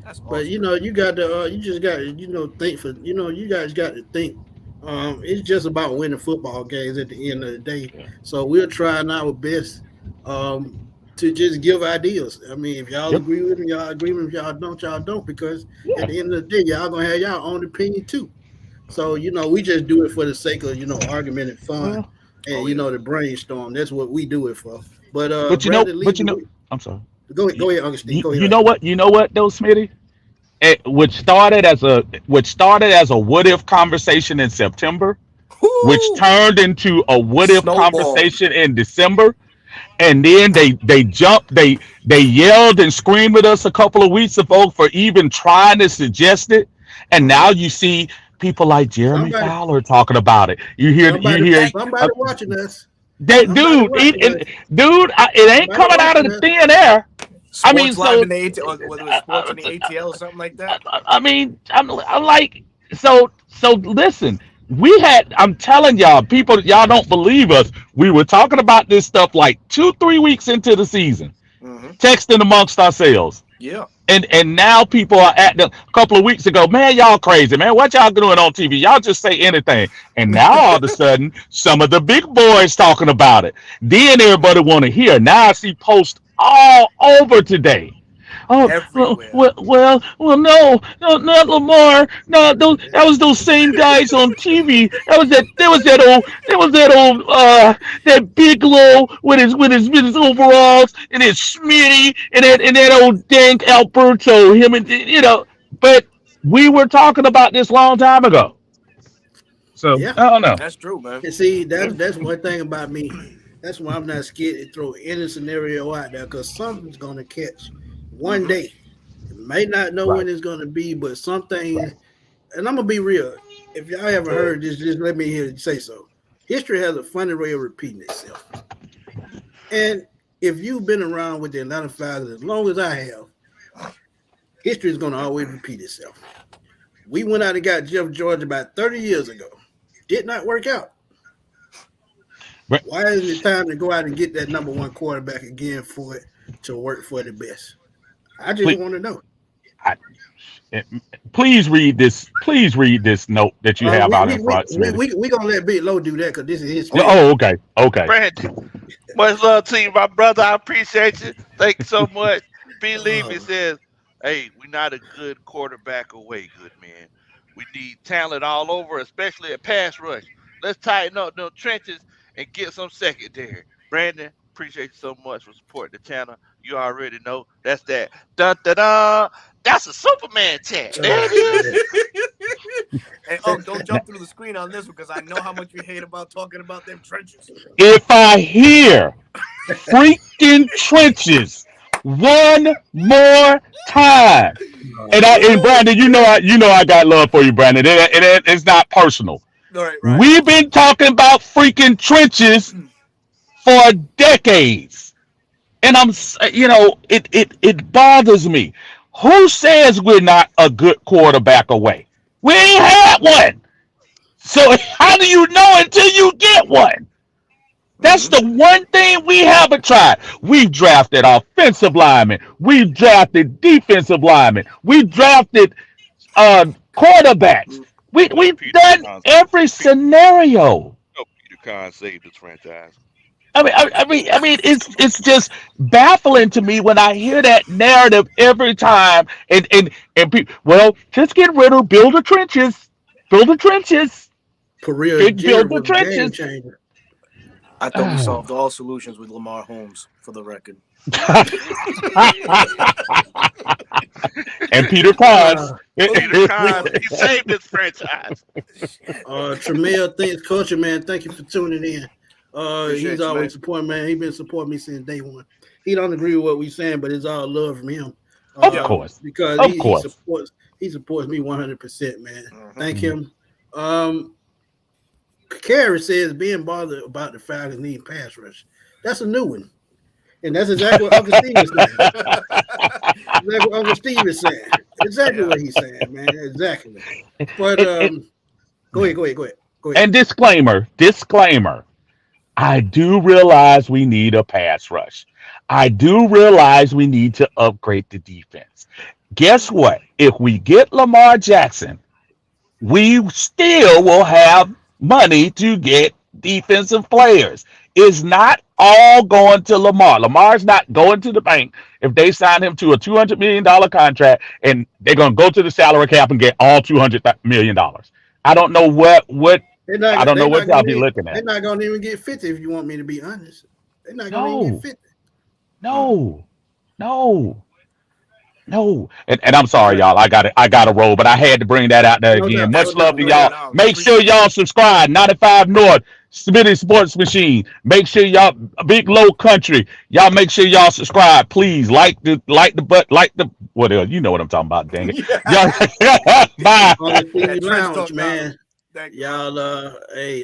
That's awesome. But you got to you just got to think for you guys got to think. It's just about winning football games at the end of the day. So we're trying our best to just give ideas. I mean, if y'all agree with me, y'all agree with me. If y'all don't, because at the end of the day, y'all gonna have y'all own opinion too. So we just do it for the sake of argument and fun, and to brainstorm. That's what we do it for. But I'm sorry. Go ahead, Uncle Steve. Go ahead. You know what though, Smitty? Which started as a what if conversation in September, which turned into a what if conversation in December, and then they jumped, they yelled and screamed at us a couple of weeks ago for even trying to suggest it, and now you see people like Jeremy Fowler talking about it. You hear somebody watching us. It ain't coming out of the thin air. Sports live in the whether it's sports in the ATL or something like that. I'm like, so listen, I'm telling y'all, people, y'all don't believe us. We were talking about this stuff like 2-3 weeks into the season, texting amongst ourselves. Yeah. And now people are a couple of weeks ago, man, y'all crazy, man. What y'all doing on TV? Y'all just say anything. And now all of a sudden, some of the big boys talking about it. Then everybody want to hear. Now I see posts all over today. Oh, Everywhere. no, not Lamar. No, that was those same guys on TV. That Bigelow with his overalls and his Smitty and that old dank Alberto. Him and. But we were talking about this long time ago. So Yeah. I don't know. That's true, man. And see, that's one thing about me. That's why I'm not scared to throw any scenario out there because something's gonna catch one day. You may not know Right. when it's gonna be, but some things, Right. and I'm gonna be real. If y'all haven't heard this, just let me hear you say so. History has a funny way of repeating itself. And if you've been around with the Atlanta Falcons as long as I have, history is gonna always repeat itself. We went out and got Jeff George about 30 years ago. Did not work out. Right. Why isn't it time to go out and get that number one quarterback again for it to work for the best? I just Please, want to know. I, please read this. Please read this note that you have We out we in we front, we Smitty. we gonna let Big Low do that because this is his space. Oh, okay, okay. Brandon, much love to you, my brother. I appreciate you. Thank you so much. B. Levy says, hey, we're not a good quarterback away, good man. We need talent all over, especially at pass rush. Let's tighten up those trenches and get some secondary. Brandon, appreciate you so much for supporting the channel. You already know that's that. Dun, dun, dun. That's a Superman chat. There it is. Hey, don't jump through the screen on this one because I know how much you hate about talking about them trenches. If I hear freaking trenches one more time, and Brandon, I got love for you, Brandon. It's not personal. Right. We've been talking about freaking trenches for decades, and it bothers me. Who says we're not a good quarterback away? We ain't had one. So how do you know until you get one? That's the one thing we haven't tried. We've drafted offensive linemen. We've drafted defensive linemen. We've drafted quarterbacks. We've done every scenario. Peter Khan saved this franchise. It's just baffling to me when I hear that narrative every time. And people, well, just get rid of, build the trenches, build the trenches, Perea Jerry build the was a game trenches. changer. I thought we solved all solutions with Lamar Holmes, for the record. And Peter Carnes. Peter Carnes, he saved this franchise. Tremel Thinks Culture, man. Thank you for tuning in. He's always man. supporting, man. He's been supporting me since day one. He don't agree with what we're saying, but it's all love from him. Of course. Because Of he course. supports me 100%, man. Thank Mhm. him. Carrie says being bothered about the Falcons need pass rush. That's a new one. And that's exactly what Uncle Steve is saying. Exactly what Uncle Steve is saying. Exactly what he's saying, man. Exactly. But go ahead. And disclaimer. I do realize we need a pass rush. I do realize we need to upgrade the defense. Guess what? If we get Lamar Jackson, we still will have money to get defensive players. It's not all going to Lamar. Lamar's not going to the bank if they sign him to a $200 million contract and they're going to go to the salary cap and get all $200 million. I don't know what I don't know what y'all be looking They're at. not going to even get 50 if you want me to be honest. They're not going to even get 50. No. And I'm sorry, y'all. I got to roll, but I had to bring that out there No again. doubt. Much love to No y'all. doubt. Make sure y'all subscribe. 95 North, Smitty Sports Machine. Make sure y'all Big Low Country. Y'all make sure y'all subscribe, please. Like the what else? You know what I'm talking about, dang it. Y'all, bye. Uncle Steve That trench Lounge, talk man. Thank you. Y'all,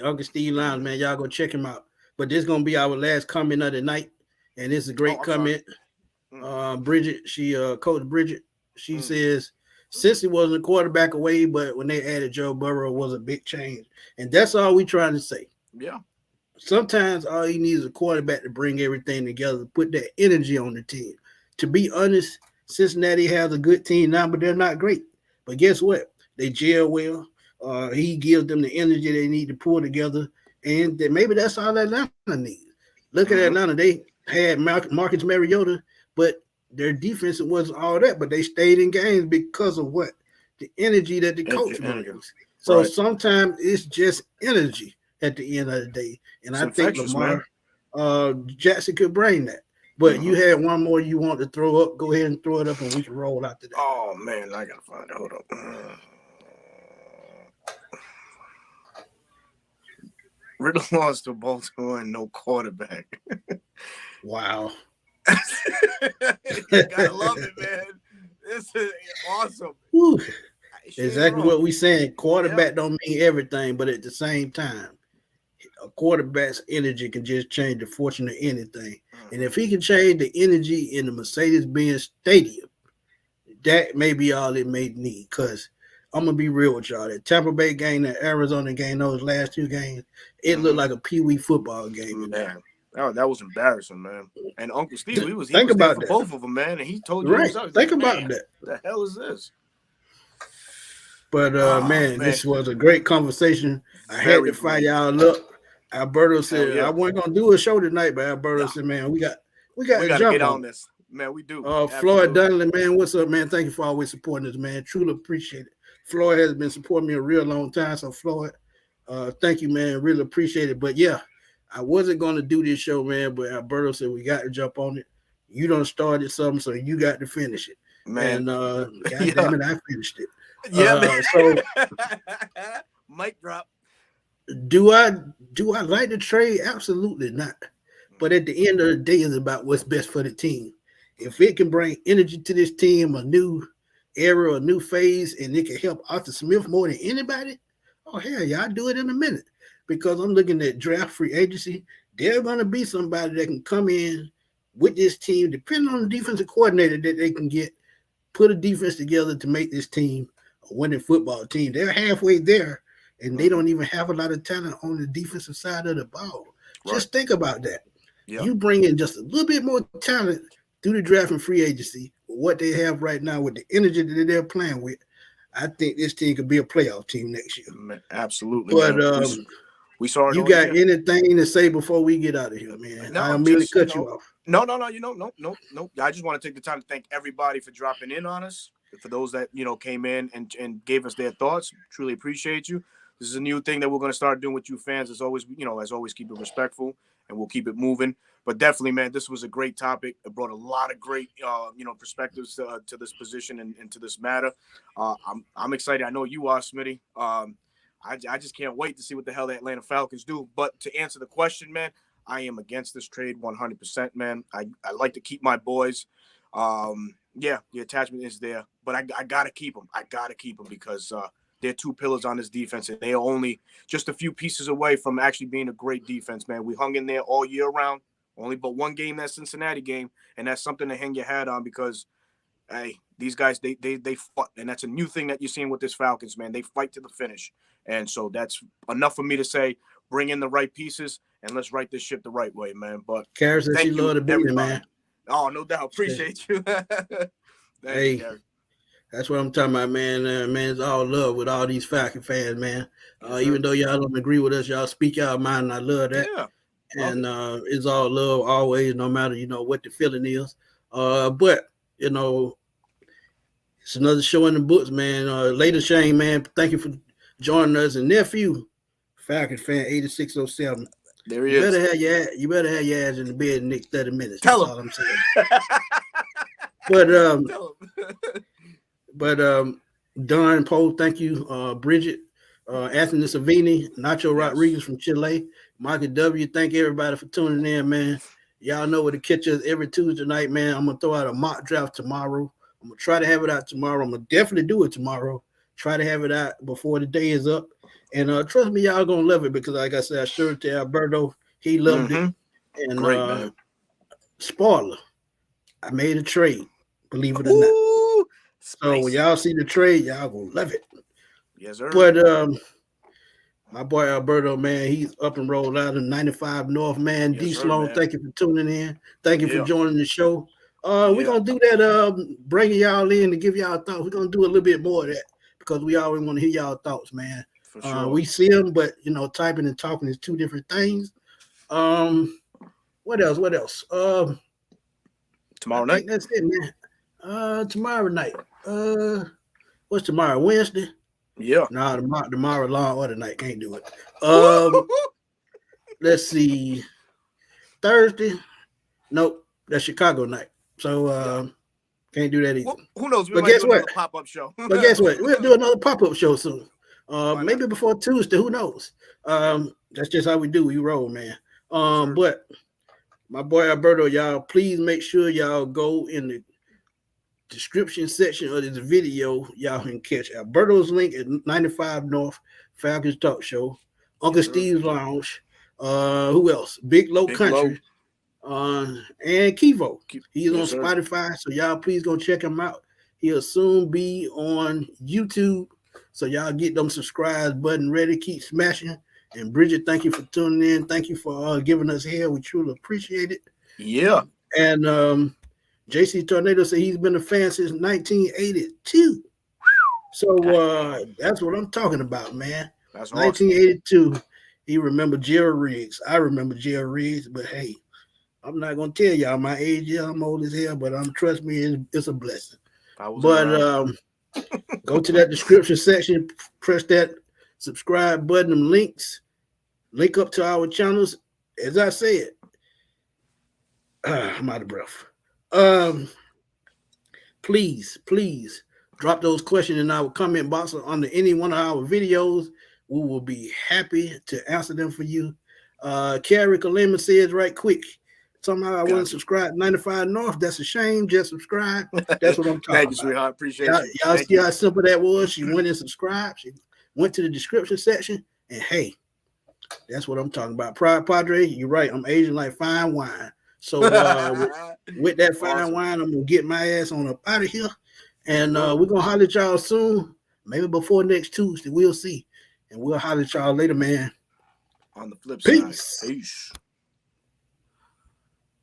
Uncle Steve Lounge, man. Y'all go check him out. But this is gonna be our last comment of the night, and it's a great I'm comment. Bridget, Coach Bridget, she says since he wasn't a quarterback away, but when they added Joe Burrow, it was a big change, and that's all we trying to say. Yeah. Sometimes all you need is a quarterback to bring everything together, put that energy on the team. To be honest, Cincinnati has a good team now, but they're not great. But guess what? They gel well. He gives them the energy they need to pull together, and maybe that's all Atlanta needs. Look at Atlanta; had Marcus Mariota, but their defense wasn't all that. But they stayed in games because of what? The energy that the coach brings. So sometimes it's just energy at the end of the day. And I think Lamar Jackson could bring that. But you had one more you want to throw up. Go ahead and throw it up, and we can roll out to that. Oh, man, I got to find it. Hold up. Riddle lost to Baltimore and no quarterback. Wow. You gotta love it, man. This is awesome. Woo. Exactly what we saying. Quarterback don't mean everything, but at the same time, a quarterback's energy can just change the fortune of anything. And if he can change the energy in the Mercedes-Benz Stadium, that may be all it may need. Because I'm gonna be real with y'all. That Tampa Bay game, that Arizona game, those last two games, it looked like a pee-wee football game. Man, that was embarrassing, man. And Uncle Steve, he was Think there about for that. both of them, man. And he told you himself. Think about that. What the hell is this? But man, this was a great conversation. I had to fire y'all up. Alberto said I wasn't gonna do a show tonight, but Alberto said, man, we got to jump get on on this. Man, we do. Floyd Dunley, man, what's up, man? Thank you for always supporting us, man. Truly appreciate it. Floyd has been supporting me a real long time. So Floyd, thank you, man. Really appreciate it. But yeah, I wasn't gonna do this show, man, but Alberto said we got to jump on it. You done started something, so you got to finish it. Man. And God damn it, I finished it. Yeah, man. So mic drop. Do I like the trade? Absolutely not. But at the end of the day, it's about what's best for the team. If it can bring energy to this team, a new era, a new phase, and it can help Arthur Smith more than anybody, oh hell yeah, I'll do it in a minute. Because I'm looking at draft free agency. There's gonna be somebody that can come in with this team, depending on the defensive coordinator that they can get, put a defense together to make this team a winning football team. They're halfway there. And they don't even have a lot of talent on the defensive side of the ball. Just think about that. Yep. You bring in just a little bit more talent through the draft and free agency, what they have right now with the energy that they're playing with. I think this team could be a playoff team next year. Man, absolutely. But we saw it. You got anything to say before we get out of here, man? No, I don't mean to cut you off. No. No. I just want to take the time to thank everybody for dropping in on us. For those that came in and gave us their thoughts, truly appreciate you. This is a new thing that we're going to start doing with you fans. As always, keep it respectful, and we'll keep it moving. But definitely, man, this was a great topic. It brought a lot of great, perspectives to this position and to this matter. I'm excited. I know you are, Smitty. I just can't wait to see what the hell the Atlanta Falcons do. But to answer the question, man, I am against this trade 100%, man. I like to keep my boys. Yeah, the attachment is there, but I got to keep them. I got to keep them because they're two pillars on this defense, and they are only just a few pieces away from actually being a great defense, man. We hung in there all year round, only but one game, that Cincinnati game, and that's something to hang your hat on because, hey, these guys, they fought, and that's a new thing that you're seeing with this Falcons, man. They fight to the finish, and so that's enough for me to say bring in the right pieces, and let's write this ship the right way, man. But Kara said she loved the beat, man. Oh, no doubt. Appreciate you. Hey. You, that's what I'm talking about, man. Man, it's all love with all these Falcon fans, man. Even though y'all don't agree with us, y'all speak y'all mind, and I love that. Yeah. And it's all love always, no matter, what the feeling is. But, it's another show in the books, man. Later, Shane, man, thank you for joining us. And nephew, Falcon Fan 8607. There he is. You better have your ass in the bed in the next 30 minutes. Tell That's him. all I'm saying. But Don Poe, thank you. Bridget, Anthony Savini, Nacho Rodriguez from Chile, Michael W. Thank everybody for tuning in, man. Y'all know where to catch us every Tuesday night, man. I'm gonna throw out a mock draft tomorrow. I'm gonna try to have it out tomorrow. I'm gonna definitely do it tomorrow. Try to have it out before the day is up. And trust me, y'all gonna love it because, like I said, I showed it to Alberto. He loved it. And great, man. Spoiler, I made a trade. Believe it or not. So when y'all see the trade, y'all gonna love it. Yes, sir. But my boy Alberto, man, he's up and rolled out in 95 North, man. Yes, D sir, Sloan, man. thank you for tuning in. Thank you for joining the show. We're gonna do that, bringing y'all in to give y'all thoughts. We're gonna do a little bit more of that because we always want to hear y'all thoughts, man. For sure. We see them, but typing and talking is two different things. What What else? Tomorrow I night. think that's it, man. Tomorrow night. What's tomorrow? Wednesday? Yeah. No, tomorrow Law and Order night. Can't do it. Let's see. Thursday. Nope, that's Chicago night. So can't do that either. Who knows? We But might guess do what? another pop-up show. But guess what? We'll do another pop-up show soon. Maybe before Tuesday. Who knows? That's just how we do. We roll, man. But my boy Alberto, y'all, please make sure y'all go in the description section of this video. Y'all can catch Alberto's link at 95 North Falcons Talk Show, Uncle Steve's Lounge. Who else? Big Low Country. And Kivo. He's on Spotify, so y'all please go check him out. He'll soon be on YouTube, so y'all get them subscribe button ready. Keep smashing. And Bridget, thank you for tuning in. Thank you for giving us here. We truly appreciate it. Yeah. And JC Tornado said he's been a fan since 1982. So that's what I'm talking about, man. That's 1982. Awesome. He remembered Jerry Riggs. I remember Jerry Riggs, but hey, I'm not gonna tell y'all my age. Yeah, I'm old as hell, but trust me, it's a blessing. But go to that description section, press that subscribe button, them links, link up to our channels. As I said, I'm out of breath. Please drop those questions in our comment box under any one of our videos. We will be happy to answer them for you. Carrie Kalema says right quick, somehow I wasn't subscribed 95 North. That's a shame. Just subscribe. That's what I'm talking Thank you, about. sweetheart. Appreciate you. Y'all see how simple that was? She went and subscribed. She went to the description section, and hey, that's what I'm talking about. Padre, you're right. I'm aging like fine wine. So with that fine wine, I'm gonna get my ass on up out of here, and we're gonna holler at y'all soon. Maybe before next Tuesday. We'll see, and we'll holler at y'all later, man. On the flip side. Peace.